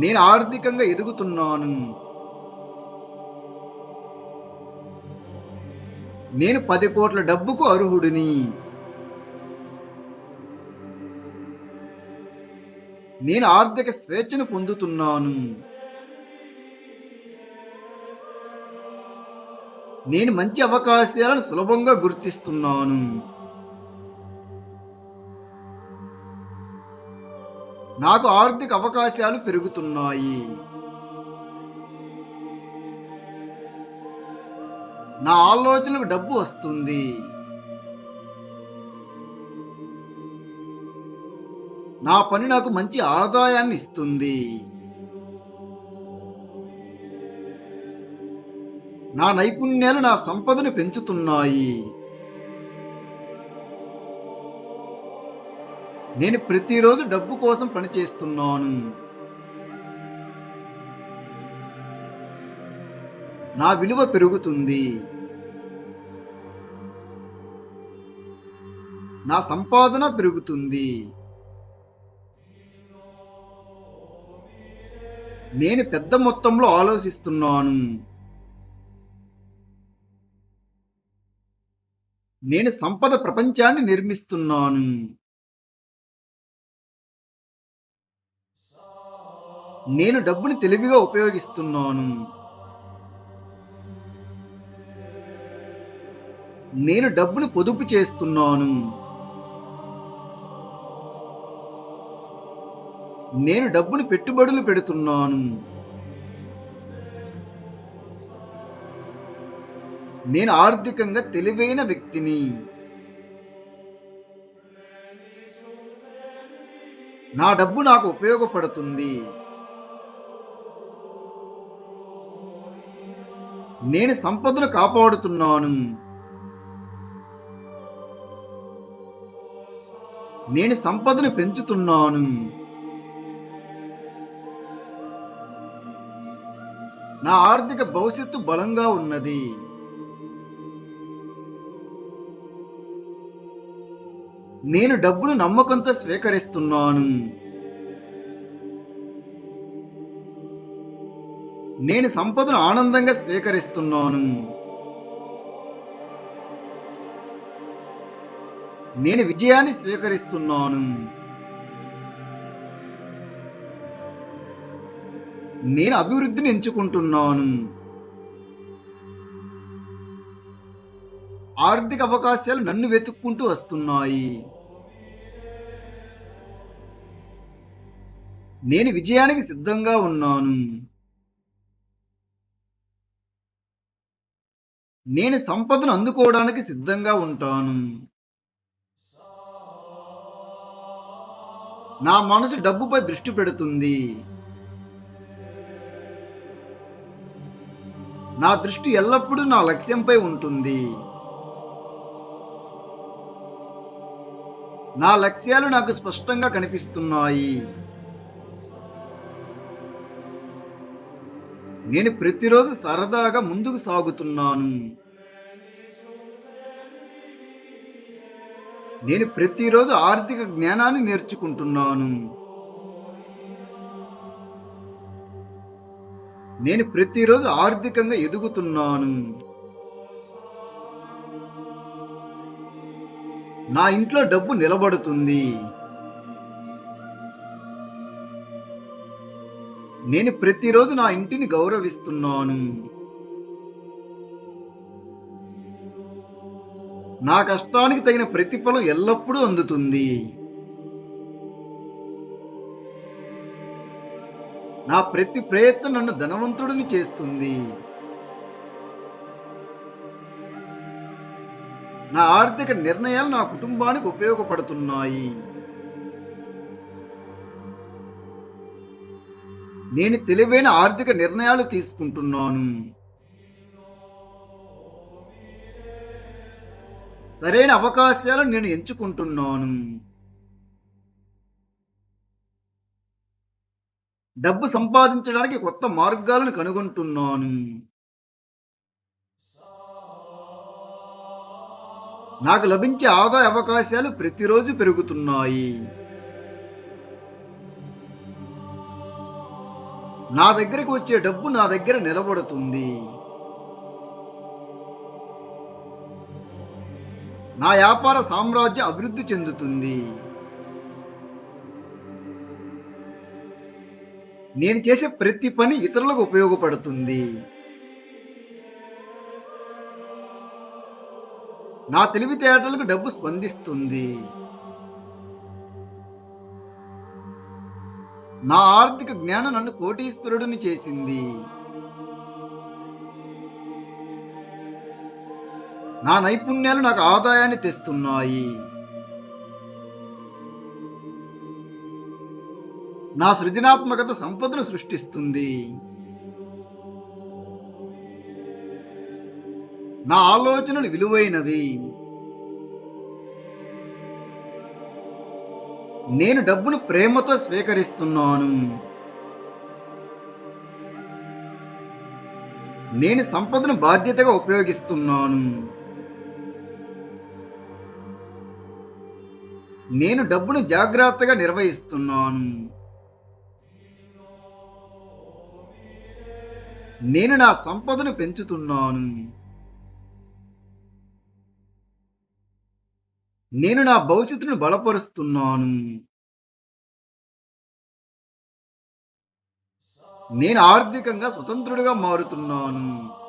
నేను ఆర్థికంగా ఎదుగుతున్నాను. నేను 10 కోట్ల డబ్బుకు అర్హుడిని. నేను ఆర్థిక స్వేచ్ఛను పొందుతున్నాను. నేను మంచి అవకాశాలను సులభంగా గుర్తిస్తున్నాను. నాకు ఆర్థిక అవకాశాలు పెరుగుతున్నాయి. నా ఆలోచనలకు డబ్బు వస్తుంది. నా పని నాకు మంచి ఆదాయాన్ని ఇస్తుంది. నా నైపుణ్యాలు నా సంపదను పెంచుతున్నాయి. నేను ప్రతిరోజు డబ్బు కోసం పనిచేస్తున్నాను. నా విలువ పెరుగుతుంది. నా సంపాదన పెరుగుతుంది. నేను పెద్ద మొత్తంలో ఆలోచిస్తున్నాను. నేను సంపద ప్రపంచాన్ని నిర్మిస్తున్నాను. నేను డబ్బుని తెలివిగా ఉపయోగిస్తున్నాను. నేను డబ్బును పొదుపు చేస్తున్నాను. నేను డబ్బును పెట్టుబడులు పెడుతున్నాను. నేను ఆర్థికంగా తెలివైన వ్యక్తిని. నా డబ్బు నాకు ఉపయోగపడుతుంది. నేను సంపదను కాపాడుతున్నాను. నేను సంపదను పెంచుతున్నాను. నా ఆర్థిక భవిష్యత్తు బలంగా ఉన్నది. నేను డబ్బును నమ్మకంతో స్వీకరిస్తున్నాను. నేను సంపదను ఆనందంగా స్వీకరిస్తున్నాను. నేను విజయాన్ని స్వీకరిస్తున్నాను. నేను అభివృద్ధిని ఎంచుకుంటున్నాను. ఆర్థిక అవకాశాలు నన్ను వెతుక్కుంటూ వస్తున్నాయి. నేను విజయానికి సిద్ధంగా ఉన్నాను. నేను సంపదను అందుకోవడానికి సిద్ధంగా ఉంటాను. నా మనసు డబ్బుపై దృష్టి పెడుతుంది. నా దృష్టి ఎల్లప్పుడూ నా లక్ష్యంపై ఉంటుంది. నా లక్ష్యాలు నాకు స్పష్టంగా కనిపిస్తున్నాయి. నేను ప్రతిరోజు సరదాగా ముందుకు సాగుతున్నాను. నేను ప్రతిరోజు ఆర్థిక జ్ఞానాన్ని నేర్చుకుంటున్నాను. నేను ప్రతిరోజు ఆర్థికంగా ఎదుగుతున్నాను. నా ఇంట్లో డబ్బు నిలబడుతుంది. నేను ప్రతిరోజు నా ఇంటిని గౌరవిస్తున్నాను. నా కష్టానికి తగిన ప్రతిఫలం ఎల్లప్పుడూ అందుతుంది. నా ప్రతి ప్రయత్నం నన్ను ధనవంతుడిని చేస్తుంది. నా ఆర్థిక నిర్ణయాలు నా కుటుంబానికి ఉపయోగపడుతున్నాయి. నేను తెలివైన ఆర్థిక నిర్ణయాలు తీసుకుంటున్నాను. సరైన అవకాశాలను నేను ఎంచుకుంటున్నాను. డబ్బు సంపాదించడానికి కొత్త మార్గాలను కనుగొంటున్నాను. నాకు లభించే ఆదాయ అవకాశాలు ప్రతిరోజు పెరుగుతున్నాయి. నా దగ్గరకు వచ్చే డబ్బు నా దగ్గర నిలబడుతుంది. నా వ్యాపార సామ్రాజ్యం అభివృద్ధి చెందుతుంది. నేను చేసే ప్రతి పని ఇతరులకు ఉపయోగపడుతుంది. నా తెలివితేటలకు డబ్బు స్పందిస్తుంది. నా ఆర్థిక జ్ఞానం నన్ను కోటీశ్వరుడిని చేసింది. నా నైపుణ్యాలు నాకు ఆదాయాన్ని తెస్తున్నాయి. నా సృజనాత్మకత సంపదను సృష్టిస్తుంది. నా ఆలోచనలు విలువైనవి. నేను డబ్బును ప్రేమతో స్వీకరిస్తున్నాను. నేను సంపదను బాధ్యతగా ఉపయోగిస్తున్నాను. నేను డబ్బును జాగ్రత్తగా నిర్వహిస్తున్నాను. నేను నా సంపదను పెంచుతున్నాను. నేను నా భవిష్యత్తును బలపరుస్తున్నాను. నేను ఆర్థికంగా స్వతంత్రుడిగా మారుతున్నాను.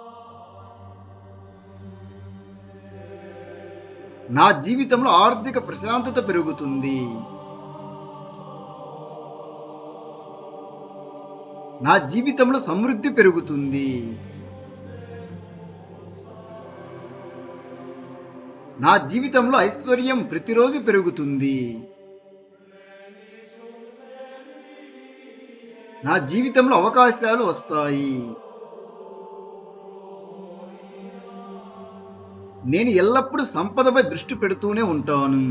నా జీవితంలో ఆర్థిక ప్రశాంతత పెరుగుతుంది. నా జీవితంలో సమృద్ధి పెరుగుతుంది. నా జీవితంలో ఐశ్వర్యం ప్రతిరోజు పెరుగుతుంది. నా జీవితంలో అవకాశాలు వస్తాయి. నేను ఎల్లప్పుడూ సంపదపై దృష్టి పెడుతూనే ఉంటాను.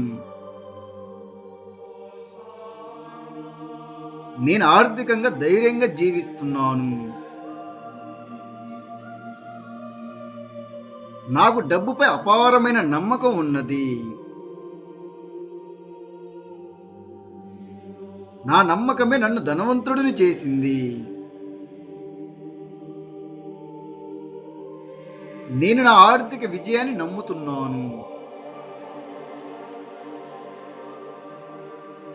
నేను ఆర్థికంగా ధైర్యంగా జీవిస్తున్నాను. నాకు డబ్బుపై అపారమైన నమ్మకం ఉన్నది. నా నమ్మకమే నన్ను ధనవంతుడిని చేసింది. నేను నా ఆర్థిక విజయాన్ని నమ్ముతున్నాను.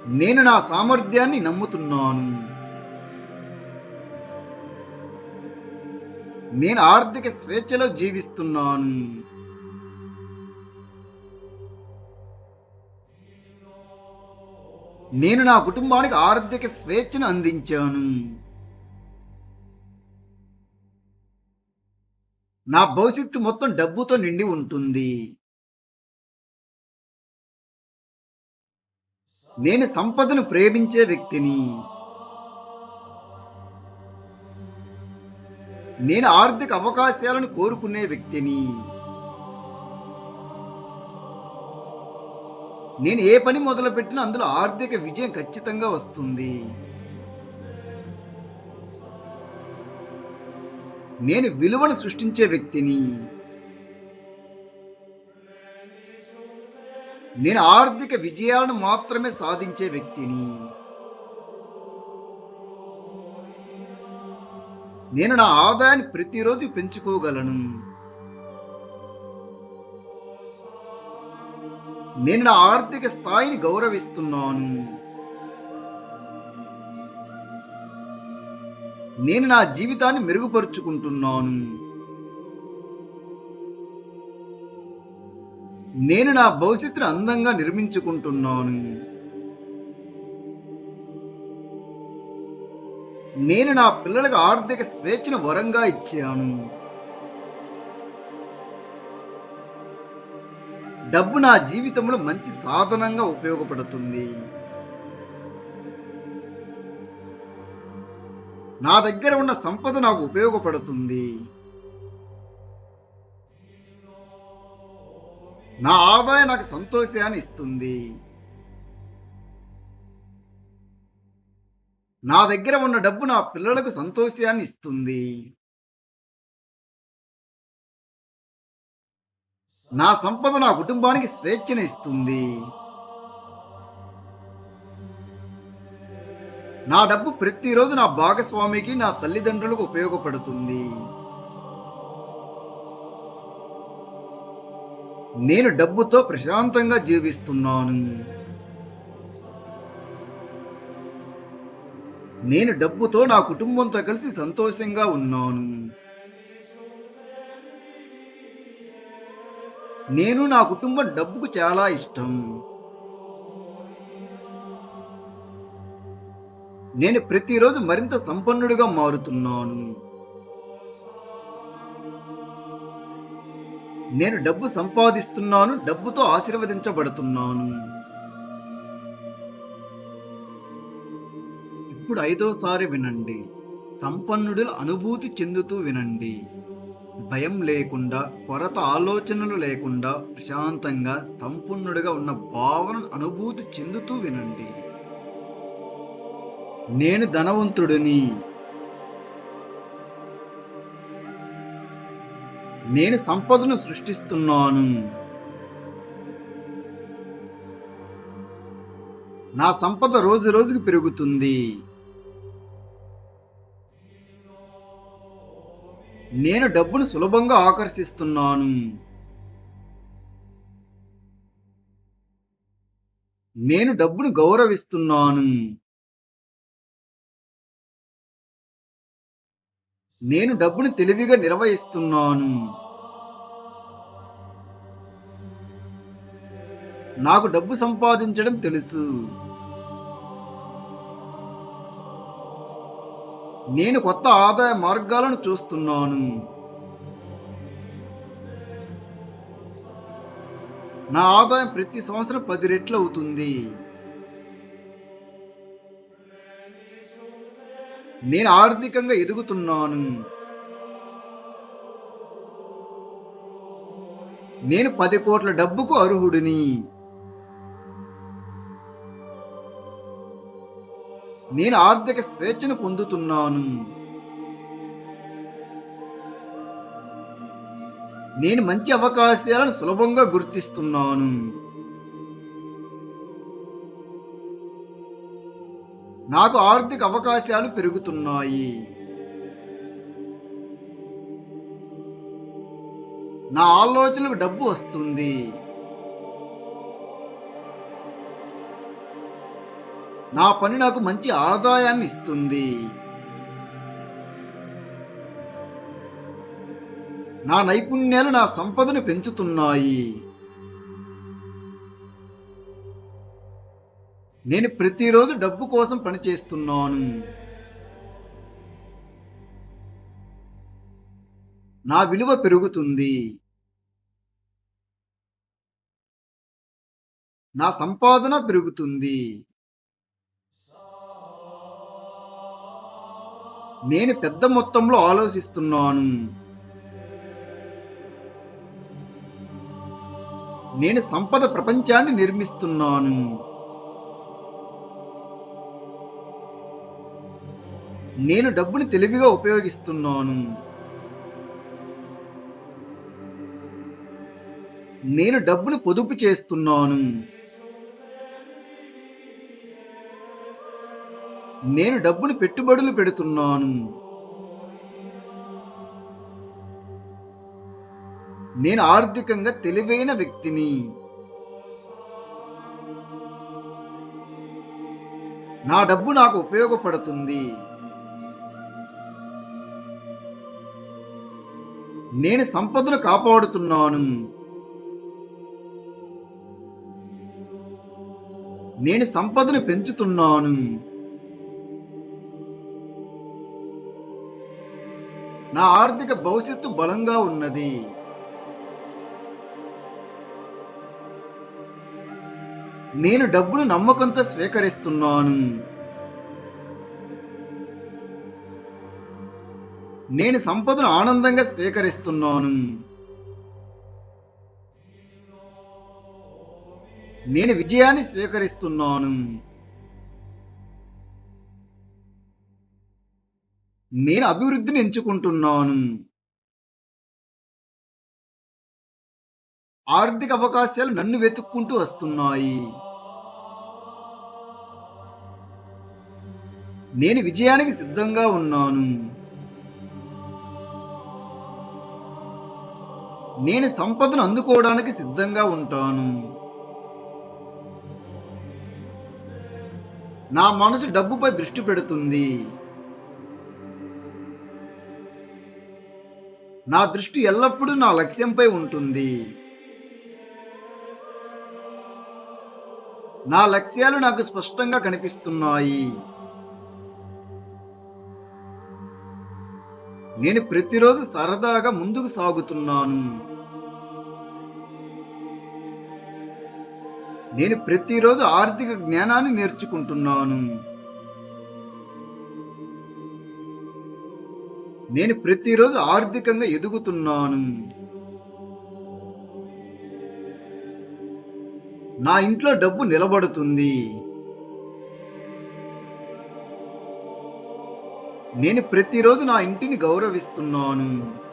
నేను నా సామర్థ్యాన్ని నమ్ముతున్నాను. నేను ఆర్థిక స్వేచ్ఛలో జీవిస్తున్నాను. నేను నా కుటుంబానికి ఆర్థిక స్వేచ్ఛను అందించాను. నా భవిష్యత్తు మొత్తం డబ్బుతో నిండి ఉంటుంది. నేను సంపదను ప్రేమించే వ్యక్తిని. నేను ఆర్థిక అవకాశాలను కోరుకునే వ్యక్తిని. నేను ఏ పని మొదలుపెట్టినా అందులో ఆర్థిక విజయం ఖచ్చితంగా వస్తుంది. నేను విలువను సృష్టించే వ్యక్తిని. నేను ఆర్థిక విజయాలను మాత్రమే సాధించే వ్యక్తిని. నేను నా ఆదాయాన్ని ప్రతిరోజు పెంచుకోగలను. నేను నా ఆర్థిక స్థాయిని గౌరవిస్తున్నాను. నేను నా జీవితాన్ని మెరుగుపరుచుకుంటున్నాను. నేను నా భవిష్యత్తును అందంగా నిర్మించుకుంటున్నాను. నేను నా పిల్లలకు ఆర్థిక స్వేచ్ఛను వరంగా ఇచ్చాను. డబ్బు నా జీవితంలో మంచి సాధనంగా ఉపయోగపడుతుంది. నా దగ్గర ఉన్న సంపద నాకు ఉపయోగపడుతుంది. నా ఆదాయం నాకు సంతోషాన్ని ఇస్తుంది. నా దగ్గర ఉన్న డబ్బు నా పిల్లలకు సంతోషాన్ని ఇస్తుంది. నా సంపద నా కుటుంబానికి స్వేచ్ఛను ఇస్తుంది. నా డబ్బు ప్రతిరోజు నా భాగస్వామికి, నా తల్లిదండ్రులకు ఉపయోగపడుతుంది. నేను డబ్బుతో ప్రశాంతంగా జీవిస్తున్నాను. నేను డబ్బుతో నా కుటుంబంతో కలిసి సంతోషంగా ఉన్నాను. నేను నా కుటుంబం డబ్బుకు చాలా ఇష్టం. నేను ప్రతిరోజు మరింత సంపన్నుడిగా మారుతున్నాను. నేను డబ్బు సంపాదిస్తున్నాను, డబ్బుతో ఆశీర్వదించబడుతున్నాను. ఇప్పుడు ఐదోసారి వినండి. సంపన్నుడుల అనుభూతి చెందుతూ వినండి. భయం లేకుండా, కొరత ఆలోచనలు లేకుండా, ప్రశాంతంగా సంపన్నుడిగా ఉన్న భావనను అనుభూతి చెందుతూ వినండి. నేను ధనవంతుడిని. నేను సంపదను సృష్టిస్తున్నాను. నా సంపద రోజు రోజుకు పెరుగుతుంది. నేను డబ్బును సులభంగా ఆకర్షిస్తున్నాను. నేను డబ్బును గౌరవిస్తున్నాను. నేను డబ్బును తెలివిగా నిర్వహిస్తున్నాను. నాకు డబ్బు సంపాదించడం తెలుసు. నేను కొత్త ఆదాయ మార్గాలను చూస్తున్నాను. నా ఆదాయం ప్రతి సంవత్సరం 10 రెట్లు అవుతుంది. నేను ఆర్థికంగా ఎదుగుతున్నాను. నేను 10 కోట్ల డబ్బుకు అర్హుడిని. నేను ఆర్థిక స్వేచ్ఛను పొందుతున్నాను. నేను మంచి అవకాశాలను సులభంగా గుర్తిస్తున్నాను. నాకు ఆర్థిక అవకాశాలు పెరుగుతున్నాయి. నా ఆలోచనలకు డబ్బు వస్తుంది. నా పని నాకు మంచి ఆదాయాన్ని ఇస్తుంది. నా నైపుణ్యాలు నా సంపదను పెంచుతున్నాయి. నేను ప్రతిరోజు డబ్బు కోసం పనిచేస్తున్నాను. నా విలువ పెరుగుతుంది. నా సంపాదన పెరుగుతుంది. నేను పెద్ద మొత్తంలో ఆలోచిస్తున్నాను. నేను సంపద ప్రపంచాన్ని నిర్మిస్తున్నాను. నేను డబ్బుని తెలివిగా ఉపయోగిస్తున్నాను. నేను డబ్బును పొదుపు చేస్తున్నాను. నేను డబ్బును పెట్టుబడులు పెడుతున్నాను. నేను ఆర్థికంగా తెలివైన వ్యక్తిని. నా డబ్బు నాకు ఉపయోగపడుతుంది. నేను సంపదను కాపాడుతున్నాను. నేను సంపదను పెంచుతున్నాను. నా ఆర్థిక భవిష్యత్తు బలంగా ఉన్నది. నేను డబ్బును నమ్మకంతో స్వీకరిస్తున్నాను. నేను సంపదను ఆనందంగా స్వీకరిస్తున్నాను. నేను విజయాన్ని స్వీకరిస్తున్నాను. నేను అభివృద్ధిని ఎంచుకుంటున్నాను. ఆర్థిక అవకాశాలు నన్ను వెతుక్కుంటూ వస్తున్నాయి. నేను విజయానికి సిద్ధంగా ఉన్నాను. నేను సంపదను అందుకోవడానికి సిద్ధంగా ఉంటాను. నా మనసు డబ్బుపై దృష్టి పెడుతుంది. నా దృష్టి ఎల్లప్పుడూ నా లక్ష్యంపై ఉంటుంది. నా లక్ష్యాలు నాకు స్పష్టంగా కనిపిస్తున్నాయి. నేను ప్రతిరోజు సరదాగా ముందుకు సాగుతున్నాను. నేను ప్రతిరోజు ఆర్థిక జ్ఞానాన్ని నేర్చుకుంటున్నాను. నేను ప్రతిరోజు ఆర్థికంగా ఎదుగుతున్నాను. నా ఇంట్లో డబ్బు నిలబడుతుంది. నేను ప్రతిరోజు నా ఇంటిని గౌరవిస్తున్నాను.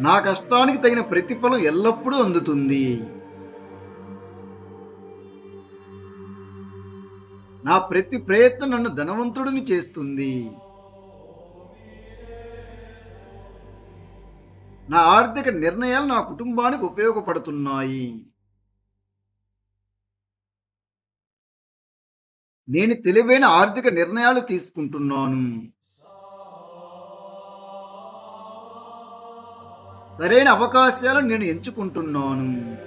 నా కష్టానికి తగిన ప్రతిఫలం ఎల్లప్పుడూ అందుతుంది. నా ప్రతి ప్రయత్నం నన్ను ధనవంతుడిని చేస్తుంది. నా ఆర్థిక నిర్ణయాలు నా కుటుంబానికి ఉపయోగపడుతున్నాయి. నేను తెలివైన ఆర్థిక నిర్ణయాలు తీసుకుంటున్నాను. సరైన అవకాశాలను నేను ఎంచుకుంటున్నాను.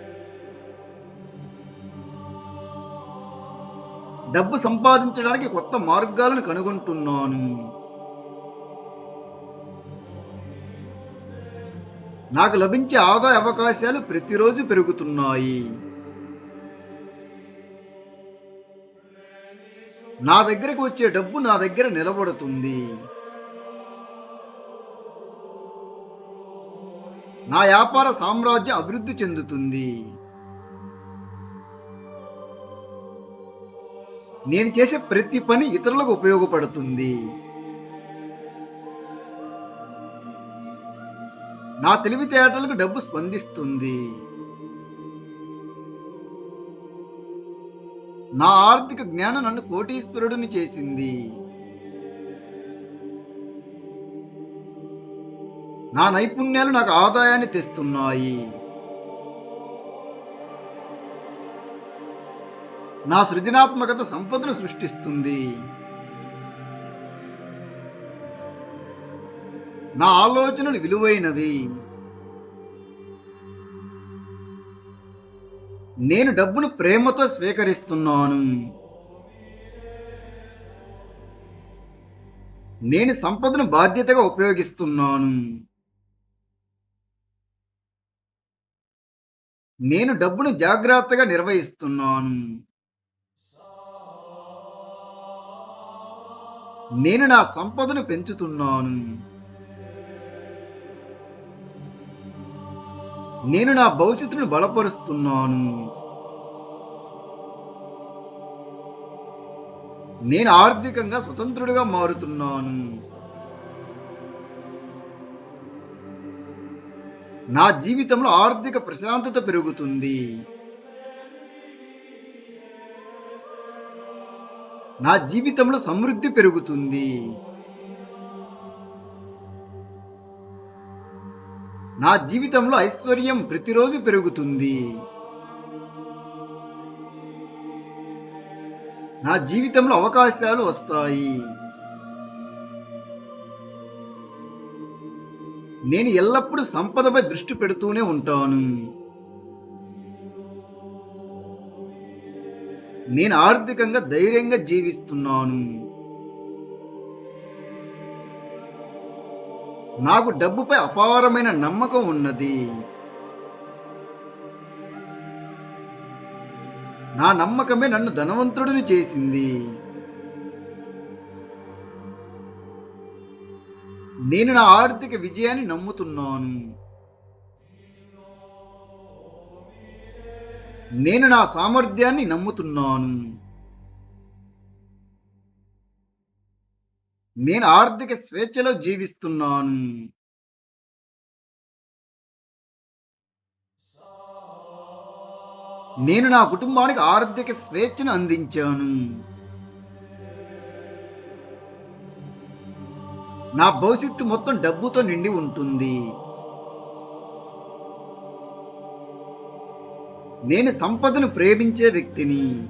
డబ్బు సంపాదించడానికి కొత్త మార్గాలను కనుగొంటున్నాను. నాకు లభించే ఆదాయ అవకాశాలు ప్రతిరోజు పెరుగుతున్నాయి. నా దగ్గరకు వచ్చే డబ్బు నా దగ్గర నిలబడుతుంది. నా వ్యాపార సామ్రాజ్యం అభివృద్ధి చెందుతుంది. నేను చేసే ప్రతి పని ఇతరులకు ఉపయోగపడుతుంది. నా తెలివితేటలకు డబ్బు స్పందిస్తుంది. నా ఆర్థిక జ్ఞానం నన్ను కోటీశ్వరుడిని చేసింది. నా నైపుణ్యాలు నాకు ఆదాయాన్ని తెస్తున్నాయి. నా సృజనాత్మకత సంపదను సృష్టిస్తుంది. నా ఆలోచనలు విలువైనవి. నేను డబ్బును ప్రేమతో స్వీకరిస్తున్నాను. నేను సంపదను బాధ్యతగా ఉపయోగిస్తున్నాను. నేను డబ్బును జాగ్రత్తగా నిర్వహిస్తున్నాను. నేను నా సంపదను పెంచుతున్నాను. నేను నా భవిష్యత్తును బలపరుస్తున్నాను. నేను ఆర్థికంగా స్వతంత్రుడిగా మారుతున్నాను. నా జీవితంలో ఆర్థిక ప్రశాంతత పెరుగుతుంది. నా జీవితంలో సమృద్ధి పెరుగుతుంది. నా జీవితంలో ఐశ్వర్యం ప్రతిరోజు పెరుగుతుంది. నా జీవితంలో అవకాశాలు వస్తాయి. నేను ఎల్లప్పుడూ సంపదపై దృష్టి పెడుతూనే ఉంటాను. నేను ఆర్థికంగా ధైర్యంగా జీవిస్తున్నాను. నాకు డబ్బుపై అపారమైన నమ్మకం ఉన్నది. నా నమ్మకమే నన్ను ధనవంతుడిని చేసింది. నేను నా ఆర్థిక విజయాన్ని నమ్ముతున్నాను. నేను నా సామర్థ్యాన్ని నమ్ముతున్నాను. నేను ఆర్థిక స్వేచ్ఛలో జీవిస్తున్నాను. నేను నా కుటుంబానికి ఆర్థిక స్వేచ్ఛను అందించాను. నా భవిష్యత్తు మొత్తం డబ్బుతో నిండి ఉంటుంది. నేను సంపదను ప్రేమించే వ్యక్తిని.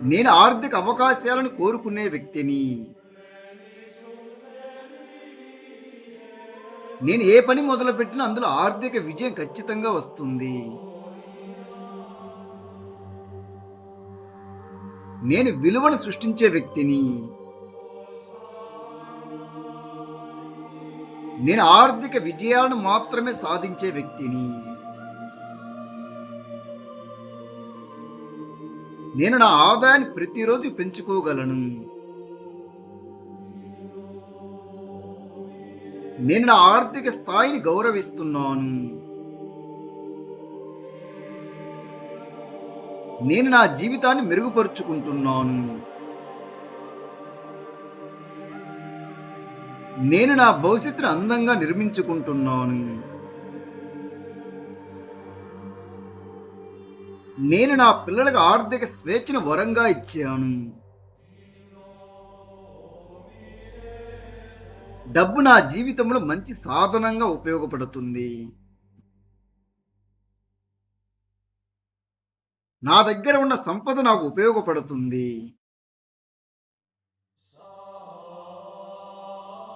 నేను ఆర్థిక అవకాశాలను కోరుకునే వ్యక్తిని. నేను ఏ పని మొదలుపెట్టినా అందులో ఆర్థిక విజయం ఖచ్చితంగా వస్తుంది. నేను విలువను సృష్టించే వ్యక్తిని. నేను ఆర్థిక విజయాలను మాత్రమే సాధించే వ్యక్తిని. నేను నా ఆదాయాన్ని ప్రతిరోజు పెంచుకోగలను. నేను నా ఆర్థిక స్థాయిని గౌరవిస్తున్నాను. నేను నా జీవితాన్ని మెరుగుపరుచుకుంటున్నాను. నేను నా భవిష్యత్తును అందంగా నిర్మించుకుంటున్నాను. నేను నా పిల్లలకు ఆర్థిక స్వేచ్ఛను వరంగా ఇచ్చాను. డబ్బు నా జీవితంలో మంచి సాధనంగా ఉపయోగపడుతుంది. నా దగ్గర ఉన్న సంపద నాకు ఉపయోగపడుతుంది.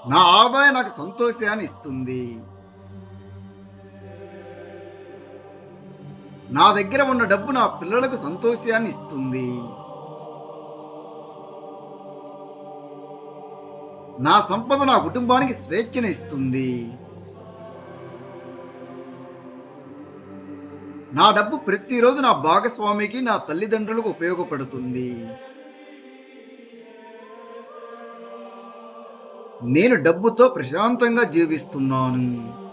నా ఆదాయం నాకు సంతోషాన్ని ఇస్తుంది. నా దగ్గర ఉన్న డబ్బు నా పిల్లలకు సంతోషాన్ని ఇస్తుంది. నా సంపద నా కుటుంబానికి స్వేచ్ఛను ఇస్తుంది. నా డబ్బు ప్రతిరోజు నా భాగస్వామికి, నా తల్లిదండ్రులకు ఉపయోగపడుతుంది. నేను డబ్బుతో ప్రశాంతంగా జీవిస్తున్నాను.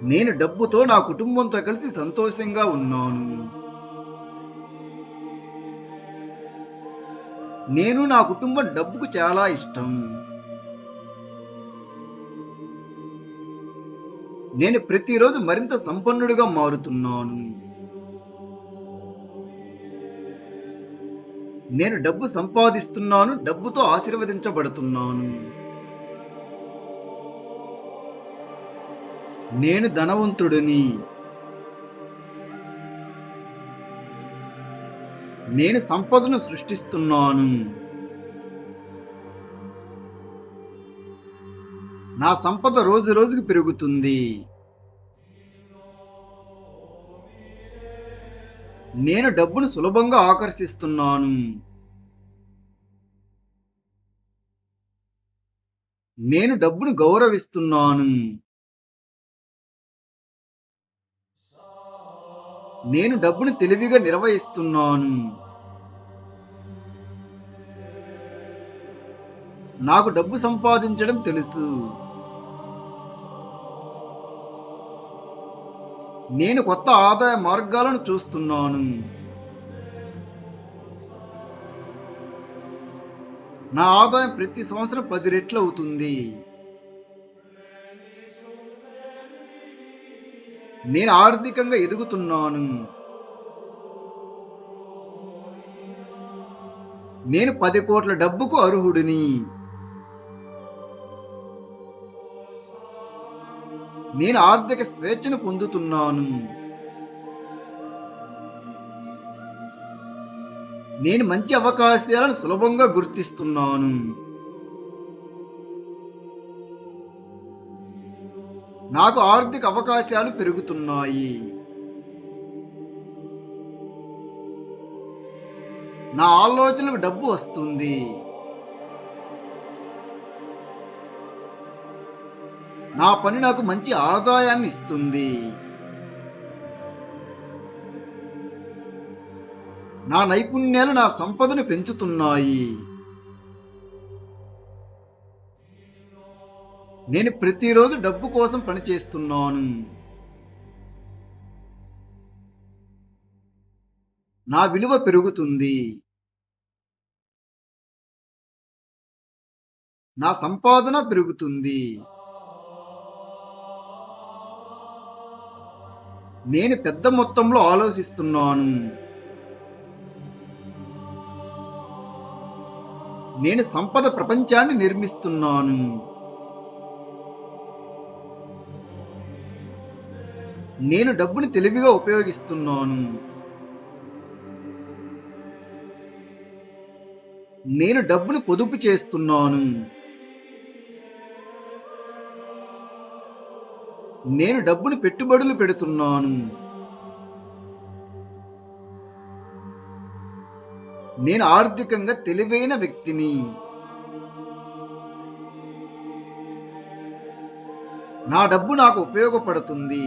నేను డబ్బుతో నా కుటుంబంతో కలిసి సంతోషంగా ఉన్నాను. నేను నా కుటుంబం డబ్బుకు చాలా ఇష్టం. నేను ప్రతిరోజు మరింత సంపన్నుడిగా మారుతున్నాను. నేను డబ్బు సంపాదిస్తున్నాను, డబ్బుతో ఆశీర్వదించబడుతున్నాను. నేను ధనవంతుడిని. నేను సంపదను సృష్టిస్తున్నాను. నా సంపద రోజు రోజుకు పెరుగుతుంది. నేను డబ్బును సులభంగా ఆకర్షిస్తున్నాను. నేను డబ్బును గౌరవిస్తున్నాను. నేను డబ్బును తెలివిగా నిర్వహిస్తున్నాను. నాకు డబ్బు సంపాదించడం తెలుసు. నేను కొత్త ఆదాయ మార్గాలను చూస్తున్నాను. నా ఆదాయం ప్రతి సంవత్సరం 10 రెట్లు అవుతుంది. నేను ఆర్థికంగా ఎదుగుతున్నాను. నేను 10 కోట్ల డబ్బుకు అర్హుడిని. నేను ఆర్థిక స్వేచ్ఛను పొందుతున్నాను. నేను మంచి అవకాశాలను సులభంగా గుర్తిస్తున్నాను. నాకు ఆర్థిక అవకాశాలు పెరుగుతున్నాయి. నా ఆలోచనలకు డబ్బు వస్తుంది. నా పని నాకు మంచి ఆదాయాన్ని ఇస్తుంది. నా నైపుణ్యాలు నా సంపదను పెంచుతున్నాయి. నేను ప్రతిరోజు డబ్బు కోసం పనిచేస్తున్నాను. నా విలువ పెరుగుతుంది. నా సంపాదన పెరుగుతుంది. నేను పెద్ద మొత్తంలో ఆలోచిస్తున్నాను. నేను సంపద ప్రపంచాన్ని నిర్మిస్తున్నాను. నేను డబ్బుని తెలివిగా ఉపయోగిస్తున్నాను. నేను డబ్బును పొదుపు చేస్తున్నాను. నేను డబ్బును పెట్టుబడులు పెడుతున్నాను. నేను ఆర్థికంగా తెలివైన వ్యక్తిని. నా డబ్బు నాకు ఉపయోగపడుతుంది.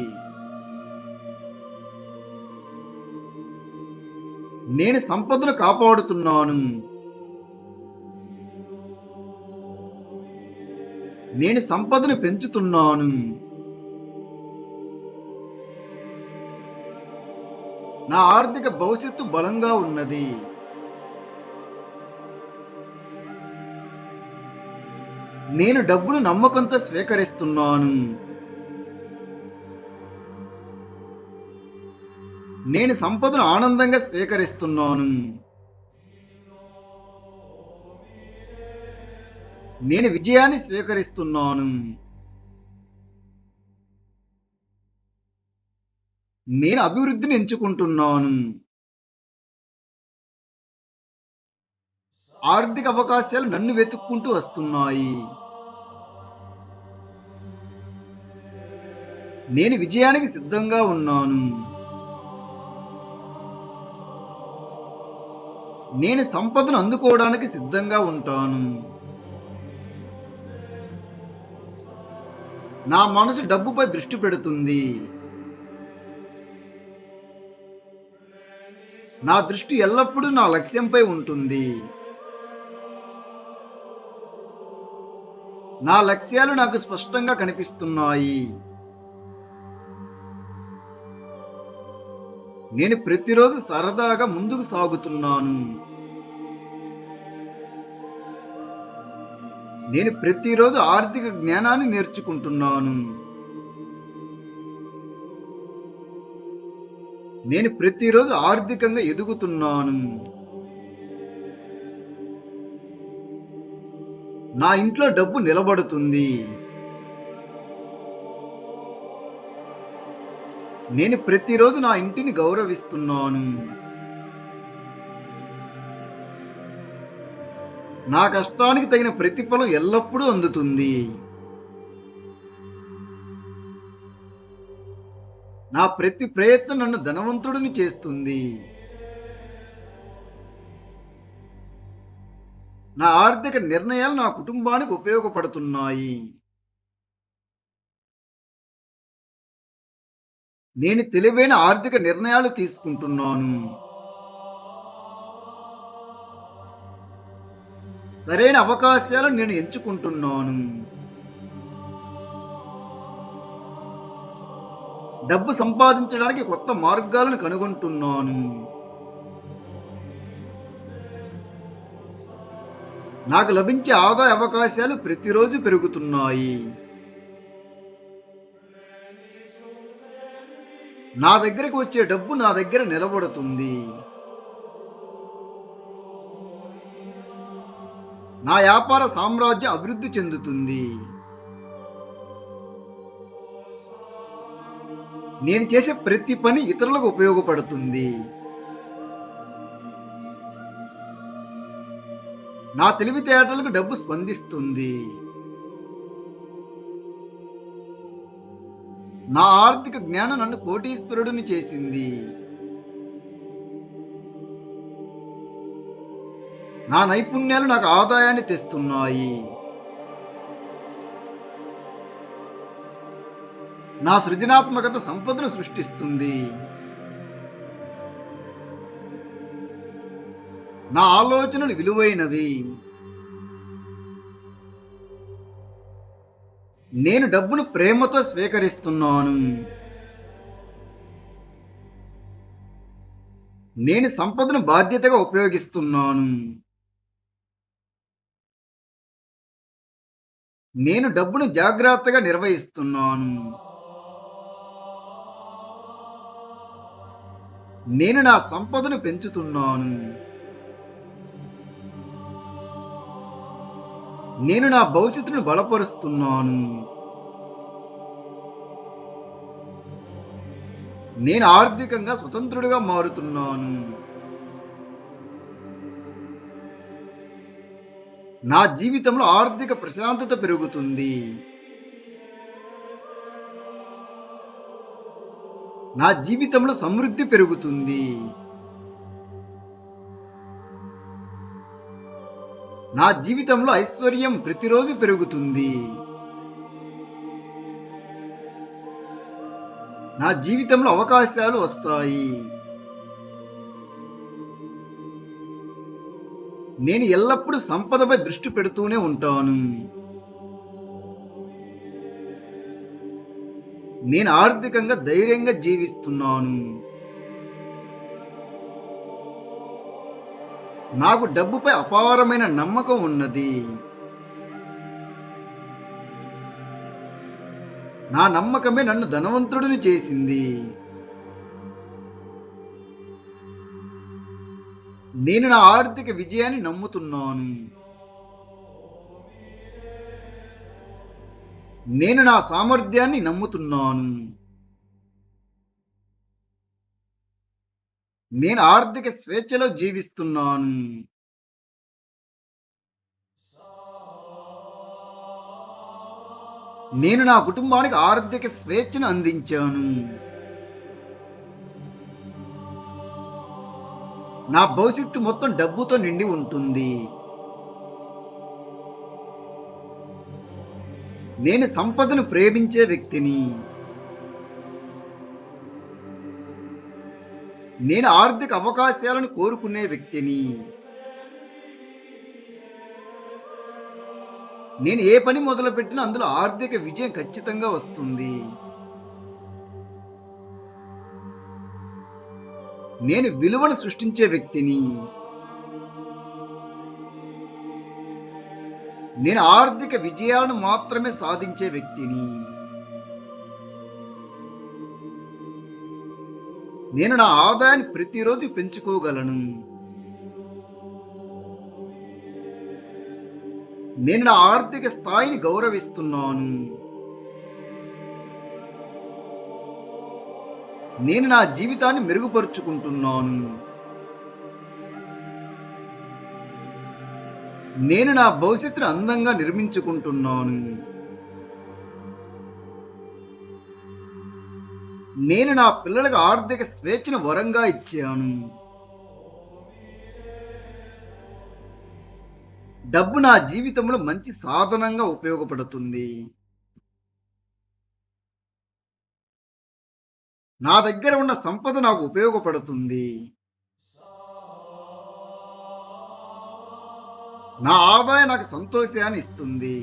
నేను సంపదను కాపాడుతున్నాను. నేను సంపదను పెంచుతున్నాను. నా ఆర్థిక భవిష్యత్తు బలంగా ఉన్నది. నేను డబ్బును నమ్మకంతో స్వీకరిస్తున్నాను. నేను సంపదను ఆనందంగా స్వీకరిస్తున్నాను. నేను విజయాన్ని స్వీకరిస్తున్నాను. నేను అభివృద్ధిని ఎంచుకుంటున్నాను. ఆర్థిక అవకాశాలు నన్ను వెతుక్కుంటూ వస్తున్నాయి. నేను విజయానికి సిద్ధంగా ఉన్నాను. నేను సంపదను అందుకోవడానికి సిద్ధంగా ఉంటాను. నా మనసు డబ్బుపై దృష్టి పెడుతుంది. నా దృష్టి ఎల్లప్పుడూ నా లక్ష్యంపై ఉంటుంది. నా లక్ష్యాలు నాకు స్పష్టంగా కనిపిస్తున్నాయి. నేను ప్రతిరోజు సరదాగా ముందుకు సాగుతున్నాను. నేను ప్రతిరోజు ఆర్థిక జ్ఞానాన్ని నేర్చుకుంటున్నాను. నేను ప్రతిరోజు ఆర్థికంగా ఎదుగుతున్నాను. నా ఇంట్లో డబ్బు నిలబడుతుంది. నేను ప్రతిరోజు నా ఇంటిని గౌరవిస్తున్నాను. నా కష్టానికి తగిన ప్రతిఫలం ఎల్లప్పుడూ అందుతుంది. నా ప్రతి ప్రయత్నం నన్ను ధనవంతుడిని చేస్తుంది. నా ఆర్థిక నిర్ణయాలు నా కుటుంబానికి ఉపయోగపడుతున్నాయి. నేను తెలివైన ఆర్థిక నిర్ణయాలు తీసుకుంటున్నాను. సరైన అవకాశాలను నేను ఎంచుకుంటున్నాను. డబ్బు సంపాదించడానికి కొత్త మార్గాలను కనుగొంటున్నాను. నాకు లభించే ఆదాయ అవకాశాలు ప్రతిరోజు పెరుగుతున్నాయి. నా దగ్గరకు వచ్చే డబ్బు నా దగ్గర నిలబడుతుంది. నా వ్యాపార సామ్రాజ్యం అభివృద్ధి చెందుతుంది. నేను చేసే ప్రతి పని ఇతరులకు ఉపయోగపడుతుంది. నా తెలివితేటలకు డబ్బు స్పందిస్తుంది. నా ఆర్థిక జ్ఞానం నన్ను కోటీశ్వరుడిని చేసింది. నా నైపుణ్యాలు నాకు ఆదాయాన్ని తెస్తున్నాయి. నా సృజనాత్మకత సంపదను సృష్టిస్తుంది. నా ఆలోచనలు విలువైనవి. నేను డబ్బును ప్రేమతో స్వీకరిస్తున్నాను. నేను సంపదను బాధ్యతగా ఉపయోగిస్తున్నాను. నేను డబ్బును జాగ్రత్తగా నిర్వహిస్తున్నాను. నేను నా సంపదను పెంచుతున్నాను. నేను నా భవిష్యత్తును బలపరుస్తున్నాను. నేను ఆర్థికంగా స్వతంత్రుడిగా మారుతున్నాను. నా జీవితంలో ఆర్థిక ప్రశాంతత పెరుగుతుంది. నా జీవితంలో సమృద్ధి పెరుగుతుంది. నా జీవితంలో ఐశ్వర్యం ప్రతిరోజు పెరుగుతుంది. నా జీవితంలో అవకాశాలు వస్తాయి. నేను ఎల్లప్పుడూ సంపదపై దృష్టి పెడుతూనే ఉంటాను. నేను ఆర్థికంగా ధైర్యంగా జీవిస్తున్నాను. నాకు డబ్బుపై అపారమైన నమ్మకం ఉన్నది. నా నమ్మకమే నన్ను ధనవంతుడిని చేసింది. నేను నా ఆర్థిక విజయాన్ని నమ్ముతున్నాను. నేను నా సామర్థ్యాన్ని నమ్ముతున్నాను. నేను ఆర్థిక స్వేచ్ఛలో జీవిస్తున్నాను. నేను నా కుటుంబానికి ఆర్థిక స్వేచ్ఛను అందించాను. నా భవిష్యత్తు మొత్తం డబ్బుతో నిండి ఉంటుంది. నేను సంపదను ప్రేమించే వ్యక్తిని. నేను ఆర్థిక అవకాశాలను కోరుకునే వ్యక్తిని. నేను ఏ పని మొదలుపెట్టినా అందులో ఆర్థిక విజయం ఖచ్చితంగా వస్తుంది. నేను విలువను సృష్టించే వ్యక్తిని. నేను ఆర్థిక విజయాలను మాత్రమే సాధించే వ్యక్తిని. నేను నా ఆదాయాన్ని ప్రతిరోజు పెంచుకోగలను. నేను నా ఆర్థిక స్థాయిని గౌరవిస్తున్నాను. నేను నా జీవితాన్ని మెరుగుపరుచుకుంటున్నాను. నేను నా భవిష్యత్తును అందంగా నిర్మించుకుంటున్నాను. నేను నా పిల్లలకు ఆర్థిక స్వేచ్ఛను వరంగా ఇచ్చాను. డబ్బు నా జీవితంలో మంచి సాధనంగా ఉపయోగపడుతుంది. నా దగ్గర ఉన్న సంపద నాకు ఉపయోగపడుతుంది. నా ఆదాయం నాకు సంతోషాన్ని ఇస్తుంది.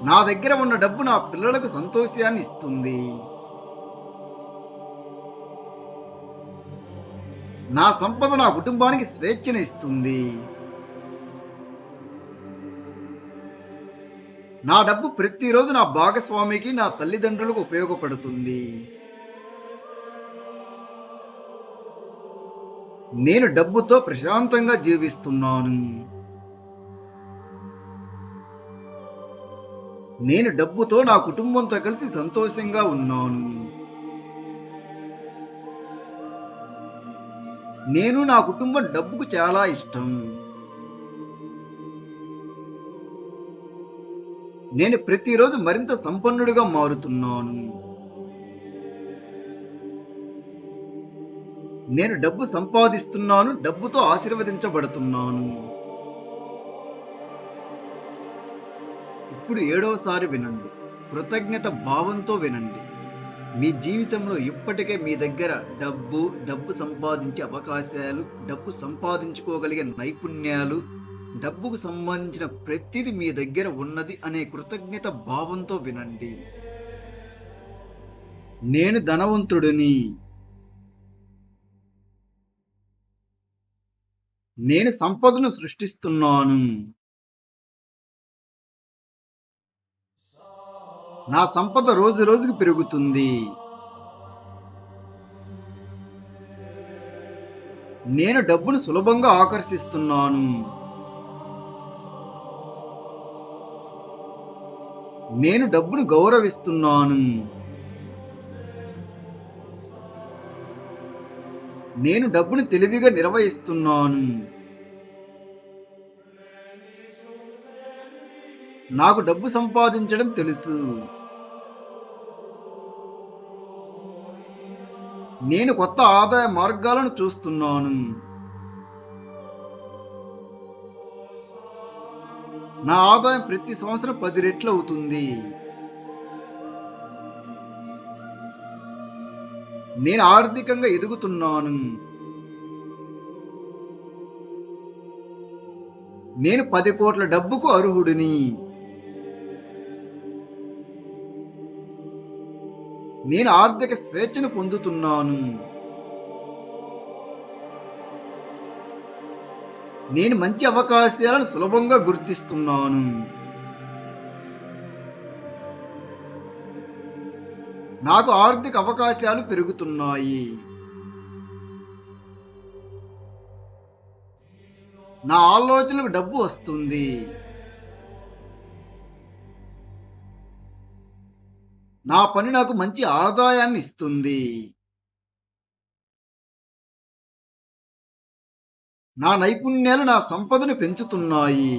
నా దగ్గర ఉన్న డబ్బు నా పిల్లలకు సంతోషాన్ని ఇస్తుంది. నా సంపద నా కుటుంబానికి స్వేచ్ఛను ఇస్తుంది. నా డబ్బు ప్రతిరోజు నా భాగస్వామికి, నా తల్లిదండ్రులకు ఉపయోగపడుతుంది. నేను డబ్బుతో ప్రశాంతంగా జీవిస్తున్నాను. నేను డబ్బుతో నా కుటుంబంతో కలిసి సంతోషంగా ఉన్నాను. నేను నా కుటుంబం డబ్బుకు చాలా ఇష్టం. నేను ప్రతిరోజు మరింత సంపన్నుడిగా మారుతున్నాను. నేను డబ్బు సంపాదిస్తున్నాను, డబ్బుతో ఆశీర్వదించబడుతున్నాను. ఇప్పుడు ఏడవసారి వినండి. కృతజ్ఞత భావంతో వినండి. మీ జీవితంలో ఇప్పటికే మీ దగ్గర డబ్బు సంపాదించే అవకాశాలు, డబ్బు సంపాదించుకోగలిగే నైపుణ్యాలు, డబ్బుకు సంబంధించిన ప్రతిదీ మీ దగ్గర ఉన్నది అనే కృతజ్ఞత భావంతో వినండి. నేను ధనవంతుడిని. నేను సంపదను సృష్టిస్తున్నాను. నా సంపద రోజు రోజుకు పెరుగుతుంది. నేను డబ్బును సులభంగా ఆకర్షిస్తున్నాను. నేను డబ్బును గౌరవిస్తున్నాను. నేను డబ్బును తెలివిగా నిర్వహిస్తున్నాను. నాకు డబ్బు సంపాదించడం తెలుసు. నేను కొత్త ఆదాయ మార్గాలను చూస్తున్నాను. నా ఆదాయం ప్రతి సంవత్సరం 10 రెట్లు అవుతుంది. నేను ఆర్థికంగా ఎదుగుతున్నాను. నేను 10 కోట్ల డబ్బుకు అర్హుడిని. నేను ఆర్థిక స్వేచ్ఛను పొందుతున్నాను. నేను మంచి అవకాశాలను సులభంగా గుర్తిస్తున్నాను. నాకు ఆర్థిక అవకాశాలు పెరుగుతున్నాయి. నా ఆలోచనలకు డబ్బు వస్తుంది. నా పని నాకు మంచి ఆదాయాన్ని ఇస్తుంది. నా నైపుణ్యాలు నా సంపదను పెంచుతున్నాయి.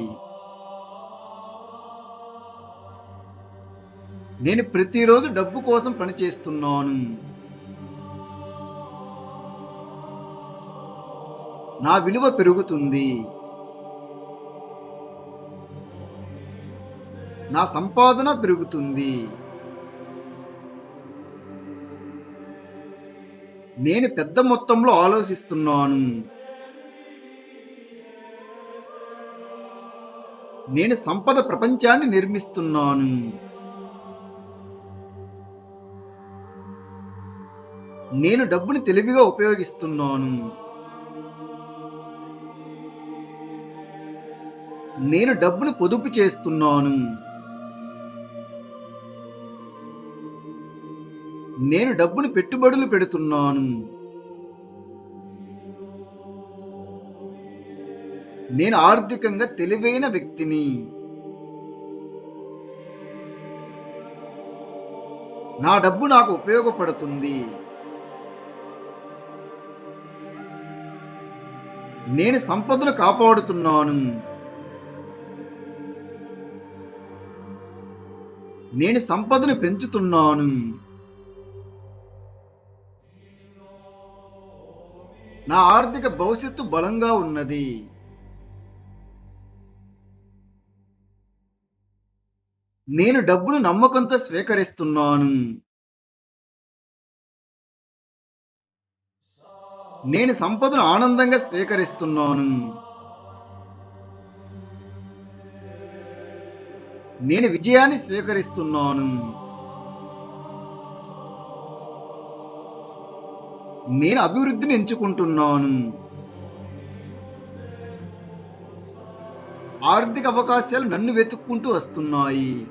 నేను ప్రతిరోజు డబ్బు కోసం పనిచేస్తున్నాను. నా విలువ పెరుగుతుంది. నా సంపాదన పెరుగుతుంది. నేను పెద్ద మొత్తంలో ఆలోచిస్తున్నాను. నేను సంపద ప్రపంచాన్ని నిర్మిస్తున్నాను. నేను డబ్బుని తెలివిగా ఉపయోగిస్తున్నాను. నేను డబ్బును పొదుపు చేస్తున్నాను. నేను డబ్బును పెట్టుబడులు పెడుతున్నాను. నేను ఆర్థికంగా తెలివైన వ్యక్తిని. నా డబ్బు నాకు ఉపయోగపడుతుంది. నేను సంపదను కాపాడుతున్నాను. నేను సంపదను పెంచుతున్నాను. నా ఆర్థిక భవిష్యత్తు బలంగా ఉన్నది. నేను డబ్బును నమ్మకంతో స్వీకరిస్తున్నాను. నేను సంపదను ఆనందంగా స్వీకరిస్తున్నాను. నేను విజయాన్ని స్వీకరిస్తున్నాను. నేను అభివృద్ధిని ఎంచుకుంటున్నాను. ఆర్థిక అవకాశాలు నన్ను వెతుక్కుంటూ వస్తున్నాయి.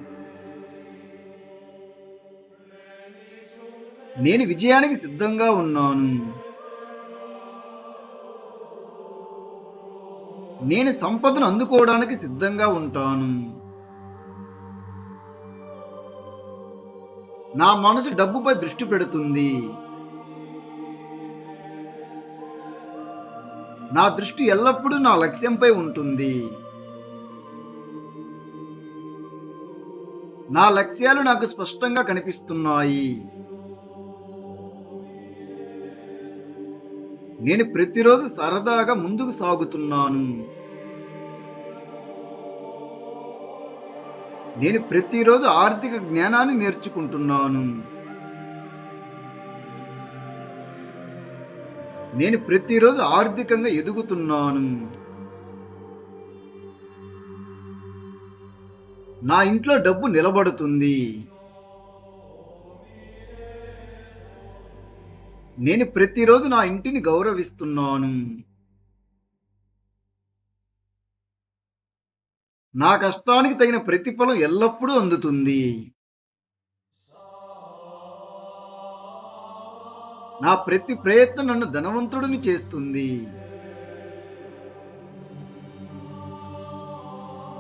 నేను విజయానికి సిద్ధంగా ఉన్నాను. నేను సంపదను అందుకోవడానికి సిద్ధంగా ఉంటాను. నా మనసు డబ్బుపై దృష్టి పెడుతుంది. నా దృష్టి ఎల్లప్పుడూ నా లక్ష్యంపై ఉంటుంది. నా లక్ష్యాలు నాకు స్పష్టంగా కనిపిస్తున్నాయి. నేను ప్రతిరోజు సరదాగా ముందుకు సాగుతున్నాను. నేను ప్రతిరోజు ఆర్థిక జ్ఞానాన్ని నేర్చుకుంటున్నాను. నేను ప్రతిరోజు ఆర్థికంగా ఎదుగుతున్నాను. నా ఇంట్లో డబ్బు నిలబడుతుంది. నేను ప్రతిరోజు నా ఇంటిని గౌరవిస్తున్నాను. నా కష్టానికి తగిన ప్రతిఫలం ఎల్లప్పుడూ అందుతుంది. నా ప్రతి ప్రయత్నం నన్ను ధనవంతుడిని చేస్తుంది.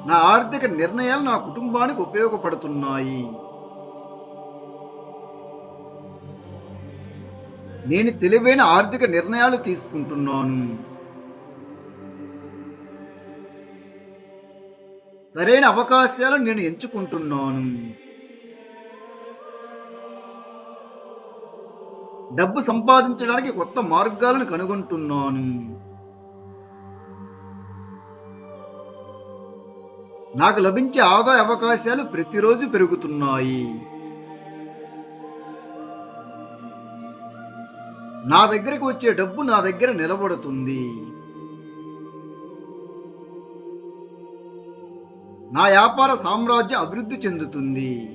నా ఆర్థిక నిర్ణయాలు నా కుటుంబానికి ఉపయోగపడుతున్నాయి. నేను తెలివైన ఆర్థిక నిర్ణయాలు తీసుకుంటున్నాను. సరైన అవకాశాలను నేను ఎంచుకుంటున్నాను. డబ్బు సంపాదించడానికి కొత్త మార్గాలను కనుగొంటున్నాను. నాకు లభించే ఆదాయ అవకాశాలు ప్రతిరోజు పెరుగుతున్నాయి. నా దగ్గరకు వచ్చే డబ్బు నా దగ్గర నిలబడుతుంది. నా వ్యాపార సామ్రాజ్యం అభివృద్ధి చెందుతుంది.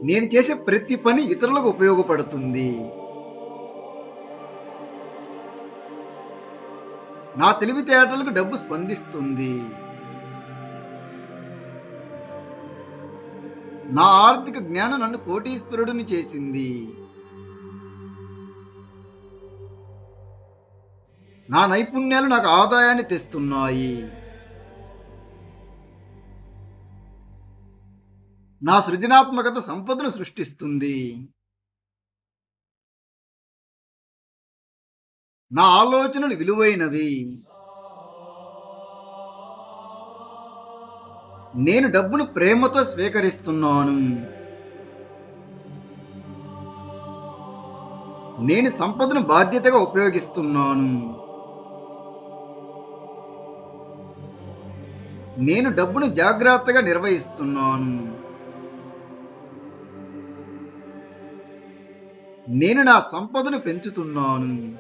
నేను చేసే ప్రతి పని ఇతరులకు ఉపయోగపడుతుంది. నా తెలివితేటలకు డబ్బు స్పందిస్తుంది. నా ఆర్థిక జ్ఞానం నన్ను కోటీశ్వరుడిని చేసింది. నా నైపుణ్యాలు నాకు ఆదాయాన్ని తెస్తున్నాయి. నా సృజనాత్మకత సంపదను సృష్టిస్తుంది. నా ఆలోచనలు విలువైనవి. నేను డబ్బును ప్రేమతో స్వీకరిస్తున్నాను. నేను సంపదను బాధ్యతగా ఉపయోగిస్తున్నాను. నేను డబ్బును జాగ్రత్తగా నిర్వహిస్తున్నాను. నేను నా సంపదను పెంచుతున్నాను.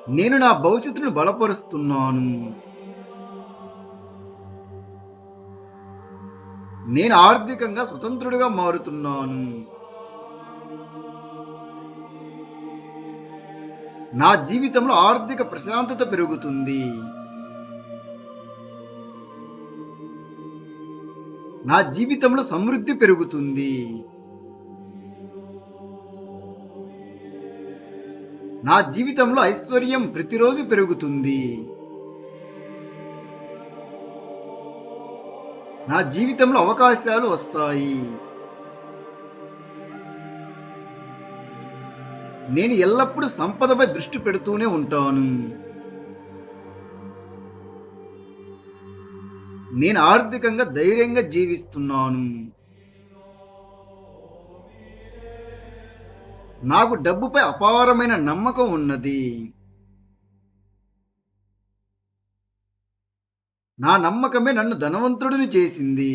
నేను నా భవిష్యత్తును బలపరుస్తున్నాను. నేను ఆర్థికంగా స్వతంత్రుడిగా మారుతున్నాను. నా జీవితంలో ఆర్థిక ప్రశాంతత పెరుగుతుంది. నా జీవితంలో సమృద్ధి పెరుగుతుంది. నా జీవితంలో ఐశ్వర్యం ప్రతిరోజు పెరుగుతుంది. నా జీవితంలో అవకాశాలు వస్తాయి. నేను ఎల్లప్పుడూ సంపదపై దృష్టి పెడుతూనే ఉంటాను. నేను ఆర్థికంగా ధైర్యంగా జీవిస్తున్నాను. నాకు డబ్బుపై అపారమైన నమ్మకం ఉన్నది. నా నమ్మకమే నన్ను ధనవంతుడిని చేసింది.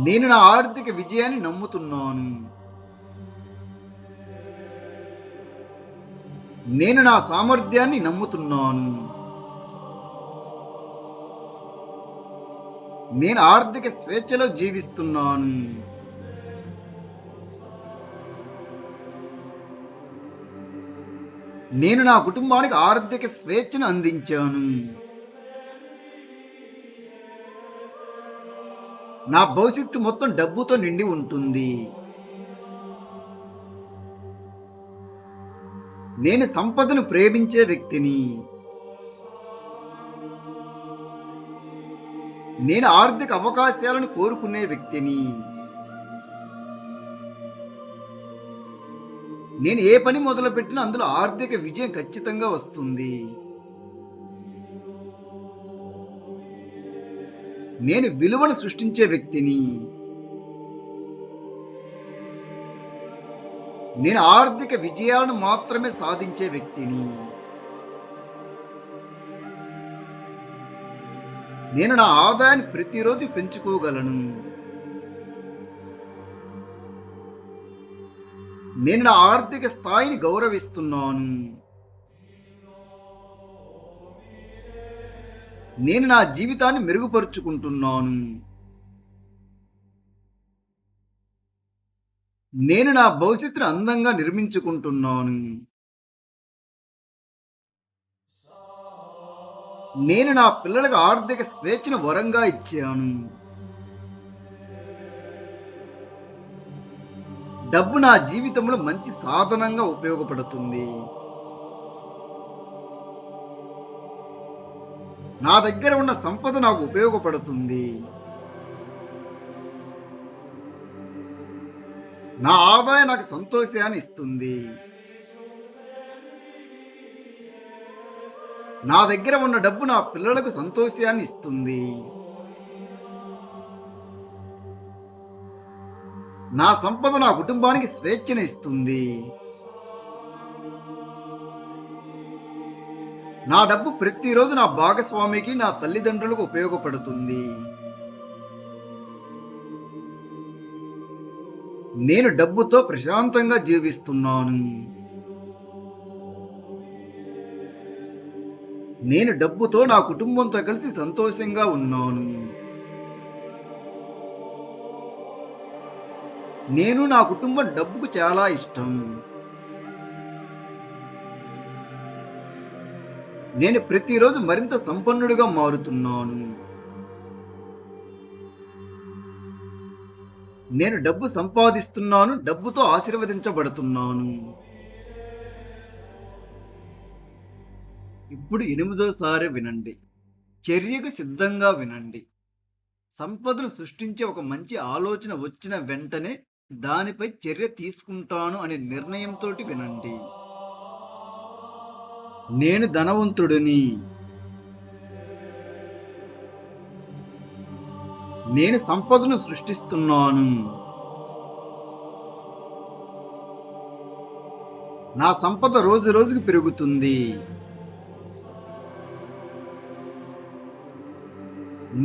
నేను నా ఆర్థిక విజయాన్ని నమ్ముతున్నాను. నేను నా సామర్థ్యాన్ని నమ్ముతున్నాను. నేను ఆర్థిక స్వేచ్ఛలో జీవిస్తున్నాను. నేను నా కుటుంబానికి ఆర్థిక స్వేచ్ఛను అందించాను. నా భవిష్యత్తు మొత్తం డబ్బుతో నిండి ఉంటుంది. నేను సంపదను ప్రేమించే వ్యక్తిని. నేను ఆర్థిక అవకాశాలను కోరుకునే వ్యక్తిని. నేను ఏ పని మొదలుపెట్టినా అందులో ఆర్థిక విజయం ఖచ్చితంగా వస్తుంది. నేను విలువను సృష్టించే వ్యక్తిని. నేను ఆర్థిక విజయాలను మాత్రమే సాధించే వ్యక్తిని. నేను నా ఆదాయాన్ని ప్రతిరోజు పెంచుకోగలను. నేను నా ఆర్థిక స్థాయిని గౌరవిస్తున్నాను. నేను నా జీవితాన్ని మెరుగుపరుచుకుంటున్నాను. నేను నా భవిష్యత్తును అందంగా నిర్మించుకుంటున్నాను. నేను నా పిల్లలకు ఆర్థిక స్వేచ్ఛను వరంగా ఇచ్చాను. డబ్బు నా జీవితంలో మంచి సాధనంగా ఉపయోగపడుతుంది. నా దగ్గర ఉన్న సంపద నాకు ఉపయోగపడుతుంది. నా ఆదాయం నాకు సంతోషాన్ని ఇస్తుంది. నా దగ్గర ఉన్న డబ్బు నా పిల్లలకు సంతోషాన్ని ఇస్తుంది. నా సంపద నా కుటుంబానికి స్వేచ్ఛను ఇస్తుంది. నా డబ్బు ప్రతిరోజు నా భాగస్వామికి, నా తల్లిదండ్రులకు ఉపయోగపడుతుంది. నేను డబ్బుతో ప్రశాంతంగా జీవిస్తున్నాను. నేను డబ్బుతో నా కుటుంబంతో కలిసి సంతోషంగా ఉన్నాను. నేను నా కుటుంబం డబ్బుకు చాలా ఇష్టం. నేను ప్రతిరోజు మరింత సంపన్నుడిగా మారుతున్నాను. నేను డబ్బు సంపాదిస్తున్నాను, డబ్బుతో ఆశీర్వదించబడుతున్నాను. ఇప్పుడు 8వ సారి వినండి. చర్యకు సిద్ధంగా వినండి. సంపదను సృష్టించే ఒక మంచి ఆలోచన వచ్చిన వెంటనే దానిపై చర్య తీసుకుంటాను అనే నిర్ణయంతో వినండి. నేను ధనవంతుడిని. నేను సంపదను సృష్టిస్తున్నాను. నా సంపద రోజు రోజుకు పెరుగుతుంది.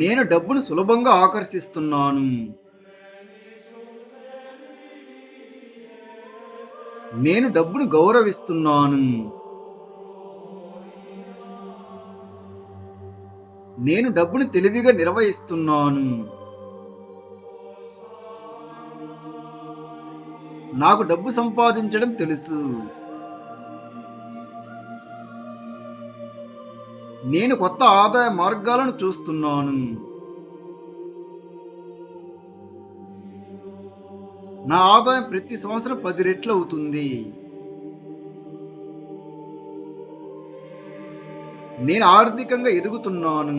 నేను డబ్బును సులభంగా ఆకర్షిస్తున్నాను. నేను డబ్బును గౌరవిస్తున్నాను. నేను డబ్బును తెలివిగా నిర్వహిస్తున్నాను. నాకు డబ్బు సంపాదించడం తెలుసు. నేను కొత్త ఆదాయ మార్గాలను చూస్తున్నాను. నా ఆదాయం ప్రతి సంవత్సరం 10 రెట్లు అవుతుంది. నేను ఆర్థికంగా ఎదుగుతున్నాను.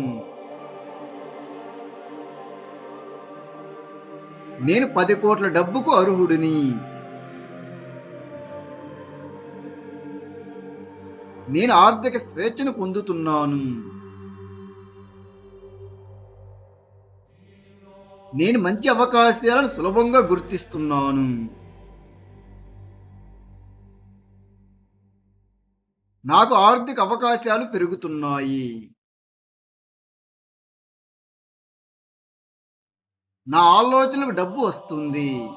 నేను 10 కోట్ల డబ్బుకు అర్హుడిని. నేను ఆర్థిక స్వేచ్ఛను పొందుతున్నాను. నేను మంచి అవకాశాలను సులభంగా గుర్తిస్తున్నాను. నాకు ఆర్థిక అవకాశాలు పెరుగుతున్నాయి. నా ఆలోచనలకు డబ్బు వస్తుంది.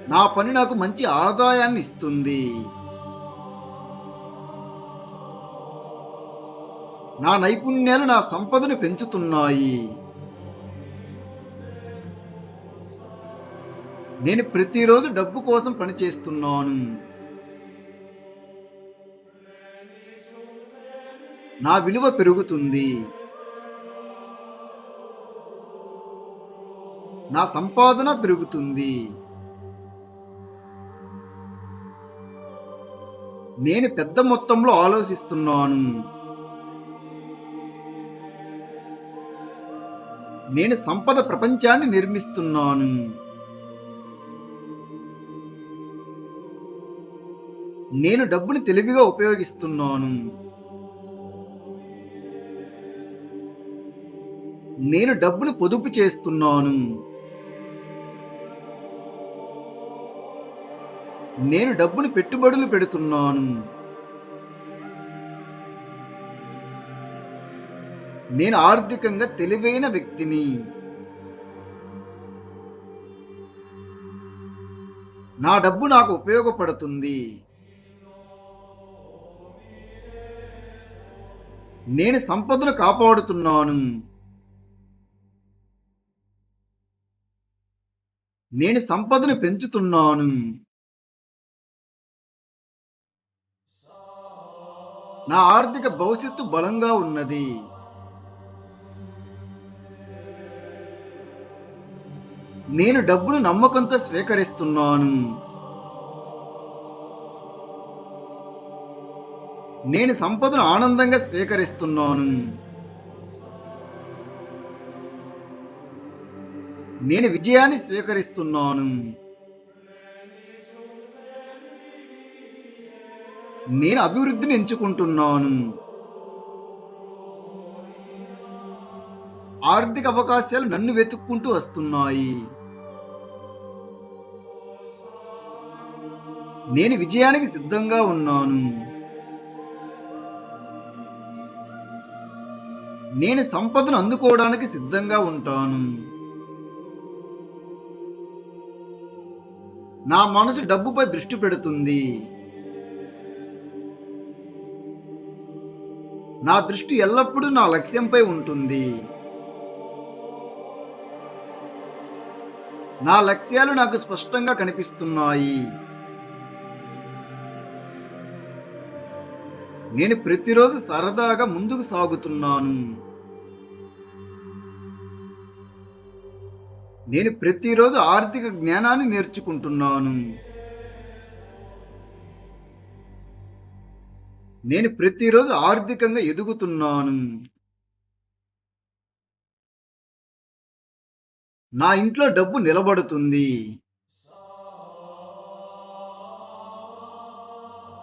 నా పని నాకు మంచి ఆదాయాన్ని ఇస్తుంది. నా నైపుణ్యాలు నా సంపదను పెంచుతున్నాయి. నేను ప్రతిరోజు డబ్బు కోసం పనిచేస్తున్నాను. నా విలువ పెరుగుతుంది. నా సంపాదన పెరుగుతుంది. నేను పెద్ద మొత్తంలో ఆలోచిస్తున్నాను. నేను సంపద ప్రపంచాన్ని నిర్మిస్తున్నాను. నేను డబ్బుని తెలివిగా ఉపయోగిస్తున్నాను. నేను డబ్బును పొదుపు చేస్తున్నాను. నేను డబ్బును పెట్టుబడులు పెడుతున్నాను. నేను ఆర్థికంగా తెలివైన వ్యక్తిని. నా డబ్బు నాకు ఉపయోగపడుతుంది. నేను సంపదను కాపాడుతున్నాను. నేను సంపదను పెంచుతున్నాను. నా ఆర్థిక భవిష్యత్తు బలంగా ఉన్నది. నేను డబ్బును నమ్మకంతో స్వీకరిస్తున్నాను. నేను సంపదను ఆనందంగా స్వీకరిస్తున్నాను. నేను విజయాన్ని స్వీకరిస్తున్నాను. నేను అభివృద్ధిని ఎంచుకుంటున్నాను. ఆర్థిక అవకాశాలు నన్ను వెతుక్కుంటూ వస్తున్నాయి. నేను విజయానికి సిద్ధంగా ఉన్నాను. నేను సంపదను అందుకోవడానికి సిద్ధంగా ఉంటాను. నా మనసు డబ్బుపై దృష్టి పెడుతుంది. నా దృష్టి ఎల్లప్పుడూ నా లక్ష్యంపై ఉంటుంది. నా లక్ష్యాలు నాకు స్పష్టంగా కనిపిస్తున్నాయి. నేను ప్రతిరోజు సరదాగా ముందుకు సాగుతున్నాను. నేను ప్రతిరోజు ఆర్థిక జ్ఞానాన్ని నేర్చుకుంటున్నాను. నేను ప్రతిరోజు ఆర్థికంగా ఎదుగుతున్నాను. నా ఇంట్లో డబ్బు నిలబడుతుంది.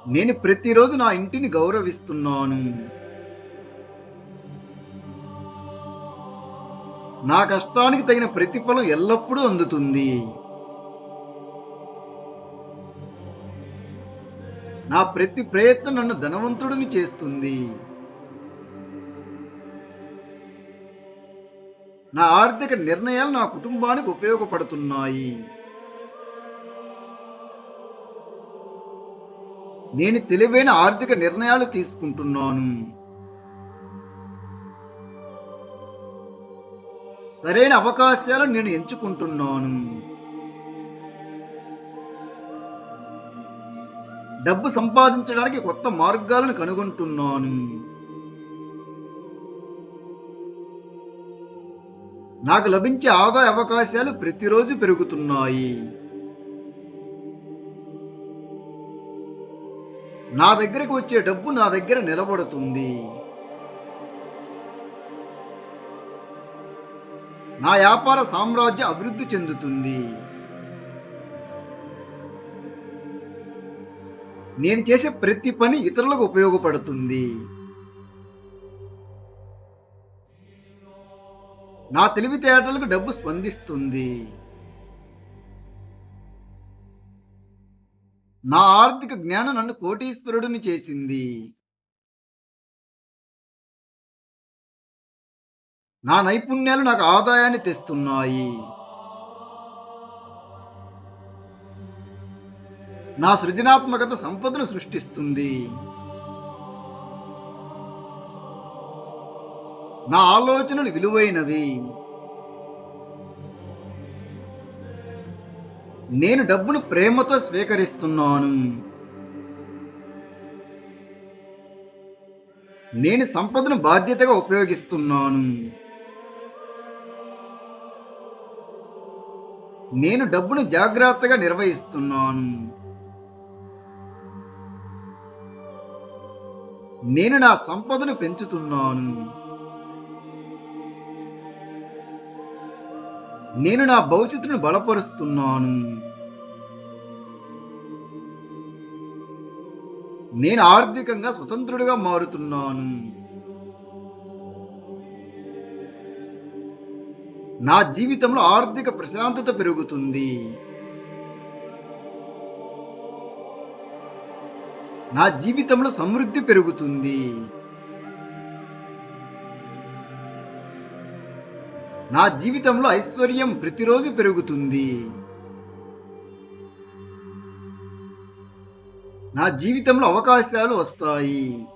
నేను ప్రతిరోజు నా ఇంటిని గౌరవిస్తున్నాను. నా కష్టానికి తగిన ప్రతిఫలం ఎల్లప్పుడూ అందుతుంది. నా ప్రతి ప్రయత్నం నన్ను ధనవంతుడిని చేస్తుంది. నా ఆర్థిక నిర్ణయాలు నా కుటుంబానికి ఉపయోగపడుతున్నాయి. నేను తెలివైన ఆర్థిక నిర్ణయాలు తీసుకుంటున్నాను. సరైన అవకాశాలను నేను ఎంచుకుంటున్నాను. డబ్బు సంపాదించడానికి కొత్త మార్గాలను కనుగొంటున్నాను. నాకు లభించే ఆదాయ అవకాశాలు ప్రతిరోజు పెరుగుతున్నాయి. నా దగ్గరకు వచ్చే డబ్బు నా దగ్గర నిలబడుతుంది. నా వ్యాపార సామ్రాజ్యం అభివృద్ధి చెందుతుంది. నేను చేసే ప్రతి పని ఇతరులకు ఉపయోగపడుతుంది. నా తెలివితేటలకు డబ్బు స్పందిస్తుంది. నా ఆర్థిక జ్ఞానం నన్ను కోటీశ్వరుడిని చేసింది. నా నైపుణ్యాలు నాకు ఆదాయాన్ని తెస్తున్నాయి. నా సృజనాత్మకత సంపదను సృష్టిస్తుంది. నా ఆలోచనలు విలువైనవి. నేను డబ్బును ప్రేమతో స్వీకరిస్తున్నాను. నేను సంపదను బాధ్యతగా ఉపయోగిస్తున్నాను. నేను డబ్బును జాగ్రత్తగా నిర్వహిస్తున్నాను. నేను నా సంపదను పెంచుతున్నాను. నేను నా భవిష్యత్తును బలపరుస్తున్నాను. నేను ఆర్థికంగా స్వతంత్రుడిగా మారుతున్నాను. నా జీవితంలో ఆర్థిక ప్రశాంతత పెరుగుతుంది. నా జీవితంలో సమృద్ధి పెరుగుతుంది. నా జీవితంలో ఐశ్వర్యం ప్రతిరోజు పెరుగుతుంది. నా జీవితంలో అవకాశాలు వస్తాయి.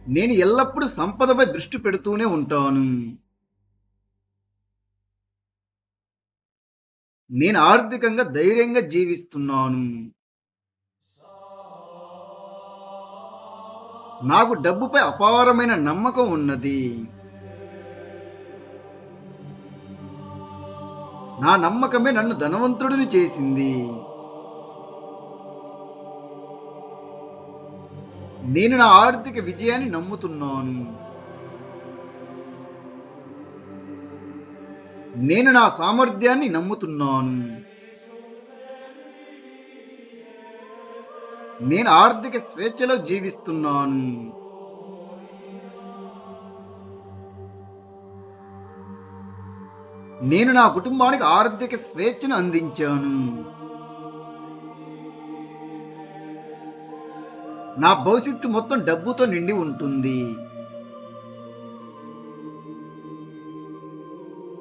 నేను ఎల్లప్పుడూ సంపదపై దృష్టి పెడుతూనే ఉంటాను. నేను ఆర్థికంగా ధైర్యంగా జీవిస్తున్నాను. నాకు డబ్బుపై అపారమైన నమ్మకం ఉన్నది. నా నమ్మకమే నన్ను ధనవంతుడిని చేసింది. నేను నా ఆర్థిక విజయాన్ని నమ్ముతున్నాను. నేను నా సామర్థ్యాన్ని నమ్ముతున్నాను. నేను ఆర్థిక స్వేచ్ఛలో జీవిస్తున్నాను. నేను నా కుటుంబానికి ఆర్థిక స్వేచ్ఛను అందించాను. నా భవిష్యత్తు మొత్తం డబ్బుతో నిండి ఉంటుంది.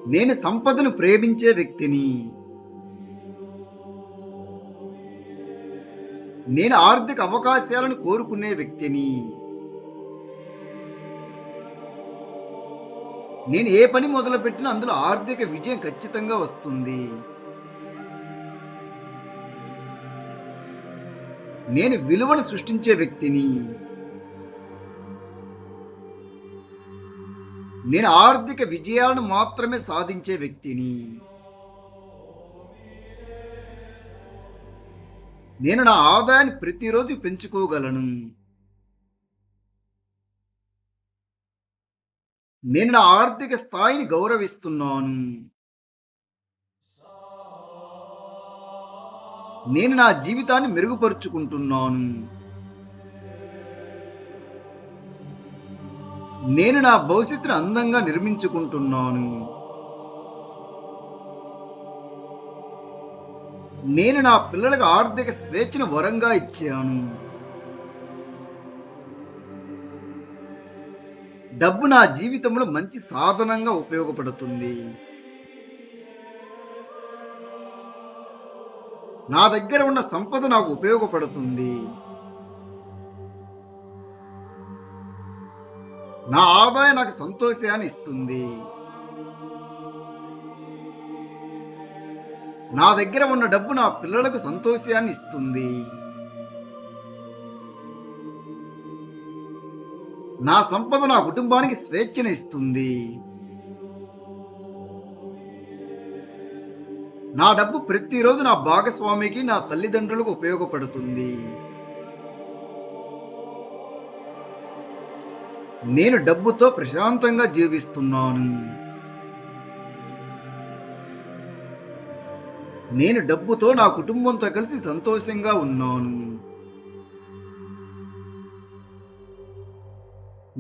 నేను సంపదను ప్రేమించే వ్యక్తిని. నేను ఆర్థిక అవకాశాలను కోరుకునే వ్యక్తిని. నేను ఏ పని మొదలుపెట్టినా అందులో ఆర్థిక విజయం ఖచ్చితంగా వస్తుంది. నేను విలువను సృష్టించే వ్యక్తిని. నేను ఆర్థిక విజయాలను మాత్రమే సాధించే వ్యక్తిని. నేను నా ఆదాయాన్ని ప్రతిరోజు పెంచుకోగలను. నేను నా ఆర్థిక స్థాయిని గౌరవిస్తున్నాను. నేను నా జీవితాన్ని మెరుగుపరుచుకుంటున్నాను. నేను నా భవిష్యత్తును అందంగా నిర్మించుకుంటున్నాను. నేను నా పిల్లలకు ఆర్థిక స్వేచ్ఛను వరంగా ఇచ్చాను. డబ్బు నా జీవితంలో మంచి సాధనంగా ఉపయోగపడుతుంది. నా దగ్గర ఉన్న సంపద నాకు ఉపయోగపడుతుంది. నా ఆదాయం నాకు సంతోషాన్ని ఇస్తుంది. నా దగ్గర ఉన్న డబ్బు నా పిల్లలకు సంతోషాన్ని ఇస్తుంది. నా సంపద నా కుటుంబానికి స్వేచ్ఛను ఇస్తుంది. నా డబ్బు ప్రతిరోజు నా భాగస్వామికి, నా తల్లిదండ్రులకు ఉపయోగపడుతుంది. నేను డబ్బుతో ప్రశాంతంగా జీవిస్తున్నాను. నేను డబ్బుతో నా కుటుంబంతో కలిసి సంతోషంగా ఉన్నాను.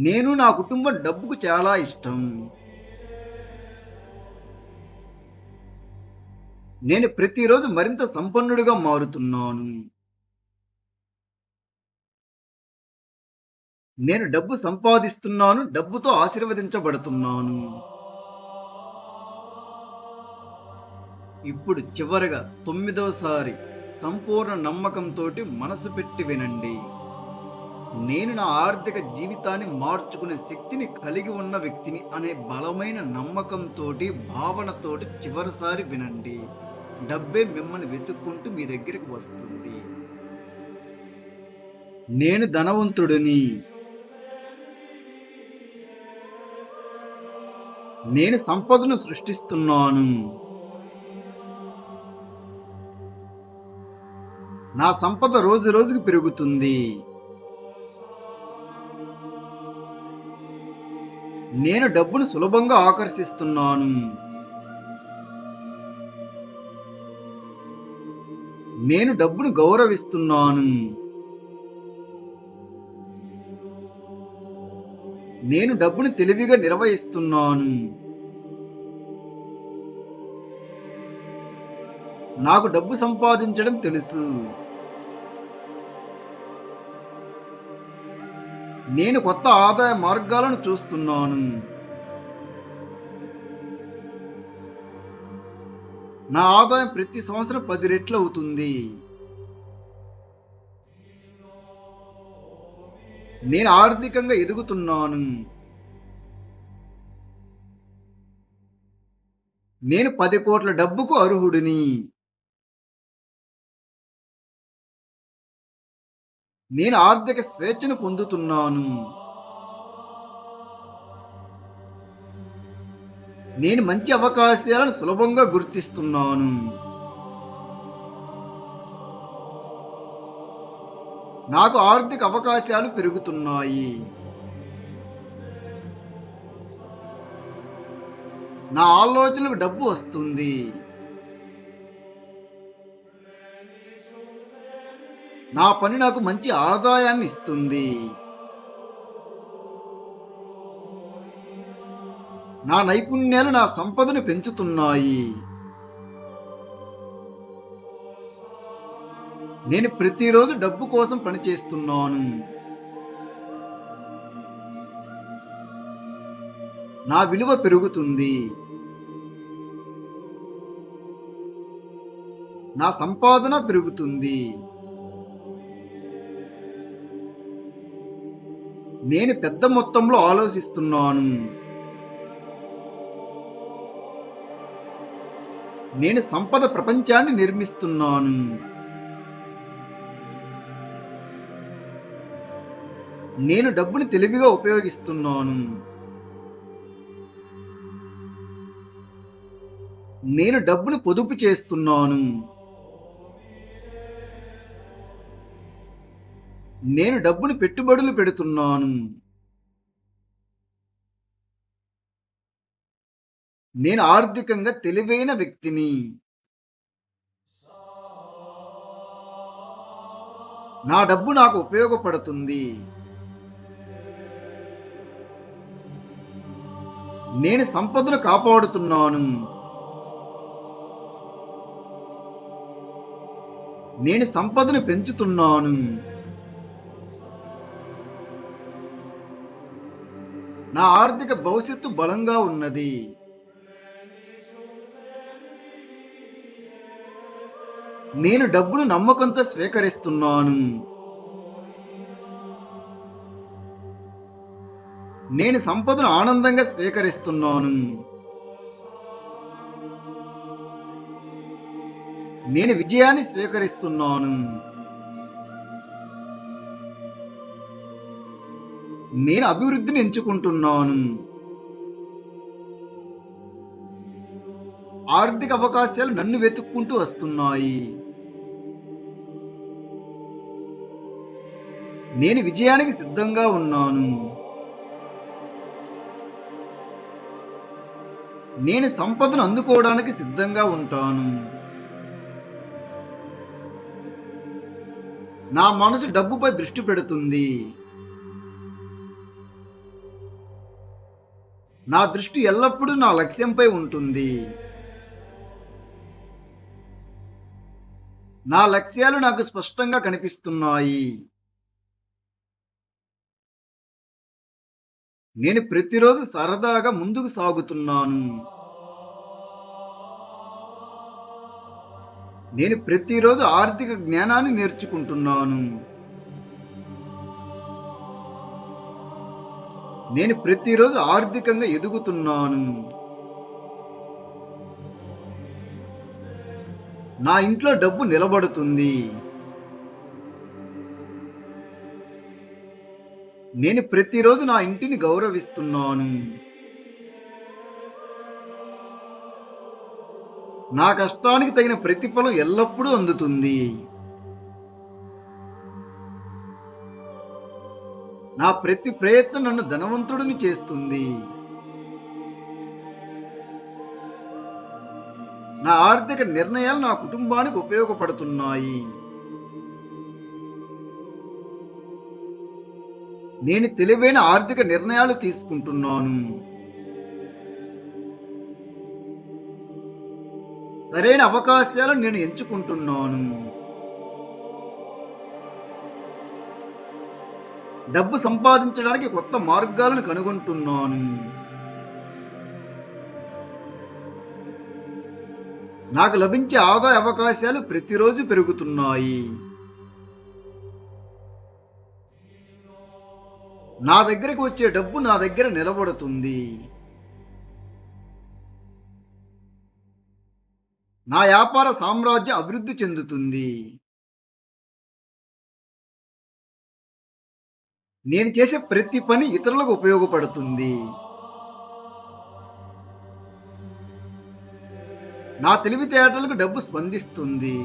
నేను నా కుటుంబం డబ్బుకు చాలా ఇష్టం. నేను ప్రతిరోజు మరింత సంపన్నుడిగా మారుతున్నాను. నేను డబ్బు సంపాదిస్తున్నాను, డబ్బుతో ఆశీర్వదించబడుతున్నాను. ఇప్పుడు చివరగా తొమ్మిదోసారి సంపూర్ణ నమ్మకంతోటి మనసు పెట్టి వినండి. నేను నా ఆర్థిక జీవితాన్ని మార్చుకునే శక్తిని కలిగి ఉన్న వ్యక్తిని అనే బలమైన నమ్మకంతోటి, భావనతోటి చివరిసారి వినండి. డబ్బే మిమ్మల్ని వెతుక్కుంటూ మీ దగ్గరికి వస్తుంది. నేను ధనవంతుడిని. నేను సంపదను సృష్టిస్తున్నాను. నా సంపద రోజు రోజుకు పెరుగుతుంది. నేను డబ్బును సులభంగా ఆకర్షిస్తున్నాను. నేను డబ్బును గౌరవిస్తున్నాను. నేను డబ్బును తెలివిగా నిర్వహిస్తున్నాను. నాకు డబ్బు సంపాదించడం తెలుసు. నేను కొత్త ఆదాయ మార్గాలను చూస్తున్నాను. నా ఆదాయం ప్రతి సంవత్సరం 10 రెట్లు అవుతుంది. నేను ఆర్థికంగా ఎదుగుతున్నాను. నేను 10 కోట్ల డబ్బుకు అర్హుడిని. నేను ఆర్థిక స్వేచ్ఛను పొందుతున్నాను. నేను మంచి అవకాశాలను సులభంగా గుర్తిస్తున్నాను. నాకు ఆర్థిక అవకాశాలు పెరుగుతున్నాయి. నా ఆలోచనలకు డబ్బు వస్తుంది. నా పని నాకు మంచి ఆదాయాన్ని ఇస్తుంది. నా నైపుణ్యాలు నా సంపదను పెంచుతున్నాయి. నేను ప్రతిరోజు డబ్బు కోసం పనిచేస్తున్నాను. నా విలువ పెరుగుతుంది. నా సంపాదన పెరుగుతుంది. నేను పెద్ద మొత్తంలో ఆలోచిస్తున్నాను. నేను సంపద ప్రపంచాన్ని నిర్మిస్తున్నాను. నేను డబ్బుని తెలివిగా ఉపయోగిస్తున్నాను. నేను డబ్బును పొదుపు చేస్తున్నాను. నేను డబ్బును పెట్టుబడులు పెడుతున్నాను. నేను ఆర్థికంగా తెలివైన వ్యక్తిని. నా డబ్బు నాకు ఉపయోగపడుతుంది. నేను సంపదను కాపాడుతున్నాను. నేను సంపదను పెంచుతున్నాను. నా ఆర్థిక భవిష్యత్తు బలంగా ఉన్నది. నేను డబ్బును నమ్మకంతో స్వీకరిస్తున్నాను. నేను సంపదను ఆనందంగా స్వీకరిస్తున్నాను. నేను విజయాన్ని స్వీకరిస్తున్నాను. నేను అభివృద్ధిని ఎంచుకుంటున్నాను. ఆర్థిక అవకాశాలు నన్ను వెతుక్కుంటూ వస్తున్నాయి. నేను విజయానికి సిద్ధంగా ఉన్నాను. నేను సంపదను అందుకోవడానికి సిద్ధంగా ఉంటాను. నా మనసు డబ్బుపై దృష్టి పెడుతుంది. నా దృష్టి ఎల్లప్పుడూ నా లక్ష్యంపై ఉంటుంది. నా లక్ష్యాలు నాకు స్పష్టంగా కనిపిస్తున్నాయి. నేను ప్రతిరోజు సరదాగా ముందుకు సాగుతున్నాను. నేను ప్రతిరోజు ఆర్థిక జ్ఞానాన్ని నేర్చుకుంటున్నాను. నేను ప్రతిరోజు ఆర్థికంగా ఎదుగుతున్నాను. నా ఇంట్లో డబ్బు నిలబడుతుంది. నేను ప్రతిరోజు నా ఇంటిని గౌరవిస్తున్నాను. నా కష్టానికి తగిన ప్రతిఫలం ఎల్లప్పుడూ అందుతుంది. నా ప్రతి ప్రయత్నం నన్ను ధనవంతుడిని చేస్తుంది. నా ఆర్థిక నిర్ణయాలు నా కుటుంబానికి ఉపయోగపడుతున్నాయి. నేను తెలివైన ఆర్థిక నిర్ణయాలు తీసుకుంటున్నాను. సరైన అవకాశాలను నేను ఎంచుకుంటున్నాను. డబ్బు సంపాదించడానికి కొత్త మార్గాలను కనుగొంటున్నాను. నాకు లభించే ఆదాయ అవకాశాలు ప్రతిరోజు పెరుగుతున్నాయి. నా దగ్గరకు వచ్చే డబ్బు నా దగ్గర నిలబడుతుంది. నా వ్యాపార సామ్రాజ్యం అభివృద్ధి చెందుతుంది. నేను చేసే ప్రతి పని ఇతరులకు ఉపయోగపడుతుంది. నా తెలివితేటలకు డబ్బు స్పందిస్తుంది.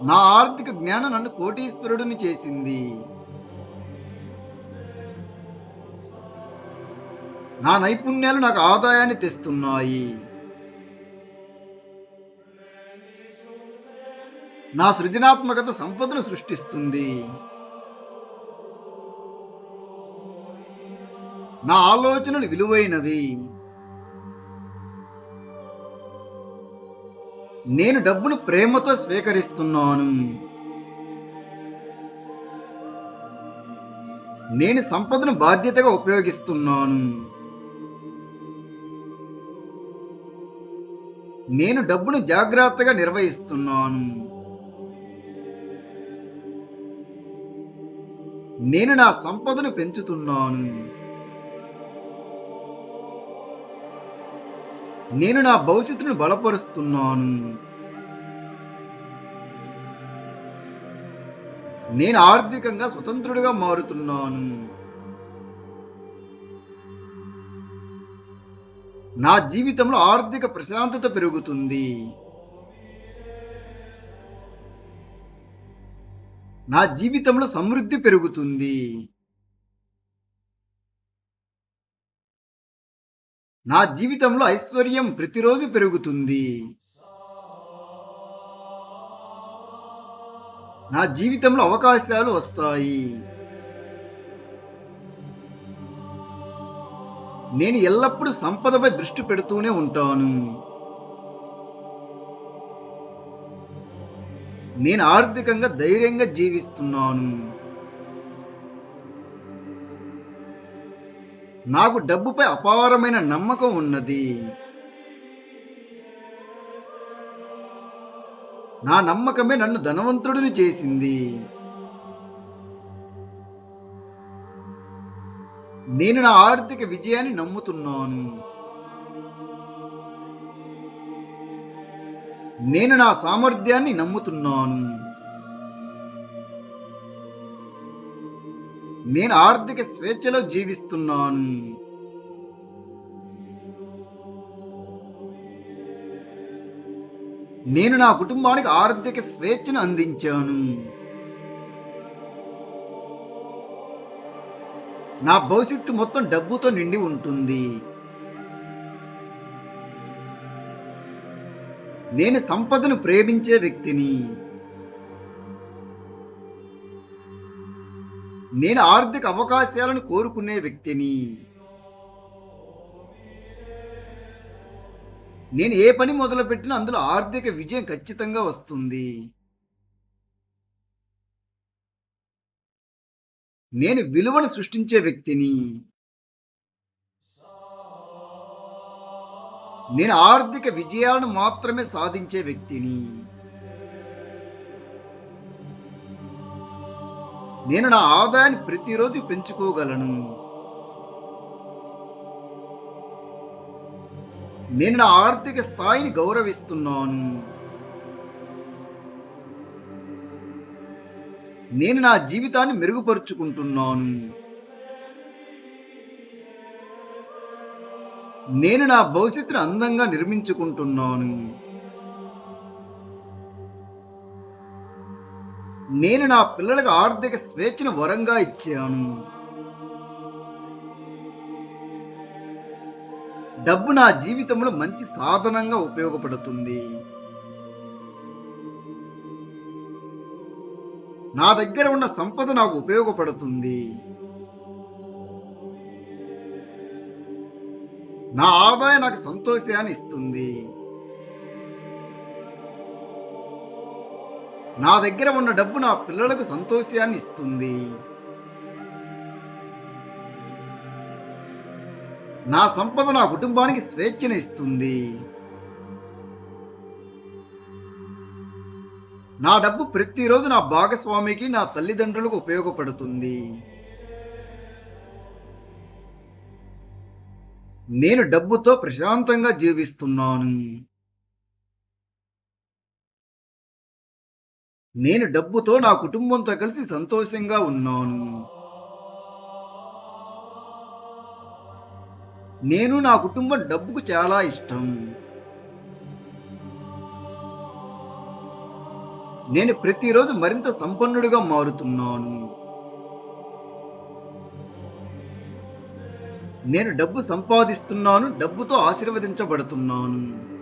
నా ఆర్థిక జ్ఞానం నన్ను కోటీశ్వరుడిని చేసింది. నా నైపుణ్యాలు నాకు ఆదాయాన్ని తెస్తున్నాయి. నా సృజనాత్మకత సంపదను సృష్టిస్తుంది. నా ఆలోచనలు విలువైనవి. నేను డబ్బును ప్రేమతో స్వీకరిస్తున్నాను. నేను సంపదను బాధ్యతగా ఉపయోగిస్తున్నాను. నేను డబ్బును జాగ్రత్తగా నిర్వహిస్తున్నాను. నేను నా సంపదను పెంచుతున్నాను. నేను నా భవిష్యత్తును బలపరుస్తున్నాను. నేను ఆర్థికంగా స్వతంత్రుడిగా మారుతున్నాను. నా జీవితంలో ఆర్థిక ప్రశాంతత పెరుగుతుంది. నా జీవితంలో సమృద్ధి పెరుగుతుంది. నా జీవితంలో ఐశ్వర్యం ప్రతిరోజు పెరుగుతుంది. నా జీవితంలో అవకాశాలు వస్తాయి. నేను ఎల్లప్పుడూ సంపదపై దృష్టి పెడుతూనే ఉంటాను. నేను ఆర్థికంగా ధైర్యంగా జీవిస్తున్నాను. నాకు డబ్బుపై అపారమైన నమ్మకం ఉన్నది. నా నమ్మకమే నన్ను ధనవంతుడిని చేసింది. నేను నా ఆర్థిక విజయాన్ని నమ్ముతున్నాను. నేను నా సామర్థ్యాన్ని నమ్ముతున్నాను. నేను ఆర్థిక స్వేచ్ఛలో జీవిస్తున్నాను. నేను నా కుటుంబానికి ఆర్థిక స్వేచ్ఛను అందించాను. నా భవిష్యత్తు మొత్తం డబ్బుతో నిండి ఉంటుంది. నేను సంపదను ప్రేమించే వ్యక్తిని. నేను ఆర్థిక అవకాశాలను కోరుకునే వ్యక్తిని. నేను ఏ పని మొదలుపెట్టినా అందులో ఆర్థిక విజయం ఖచ్చితంగా వస్తుంది. నేను విలువను సృష్టించే వ్యక్తిని. నేను ఆర్థిక విజయాలను మాత్రమే సాధించే వ్యక్తిని. నేను నా ఆదాయాన్ని ప్రతిరోజు పెంచుకోగలను. నేను నా ఆర్థిక స్థాయిని గౌరవిస్తున్నాను. నేను నా జీవితాన్ని మెరుగుపరుచుకుంటున్నాను. నేను నా భవిష్యత్తును అందంగా నిర్మించుకుంటున్నాను. నేను నా పిల్లలకు ఆర్థిక స్వేచ్ఛను వరంగా ఇచ్చాను. డబ్బు నా జీవితంలో మంచి సాధనంగా ఉపయోగపడుతుంది. నా దగ్గర ఉన్న సంపద నాకు ఉపయోగపడుతుంది. నా ఆదాయం నాకు సంతోషాన్ని ఇస్తుంది. నా దగ్గర ఉన్న డబ్బు నా పిల్లలకు సంతోషాన్ని ఇస్తుంది. నా సంపద నా కుటుంబానికి స్వేచ్ఛను ఇస్తుంది. నా డబ్బు ప్రతిరోజు నా భాగస్వామికి, నా తల్లిదండ్రులకు ఉపయోగపడుతుంది. నేను డబ్బుతో ప్రశాంతంగా జీవిస్తున్నాను. నేను డబ్బుతో నా కుటుంబంతో కలిసి సంతోషంగా ఉన్నాను. నేను నా కుటుంబం డబ్బుకు చాలా ఇష్టం. నేను ప్రతిరోజు మరింత సంపన్నుడిగా మారుతున్నాను. నేను డబ్బు సంపాదిస్తున్నాను, డబ్బుతో ఆశీర్వదించబడుతున్నాను.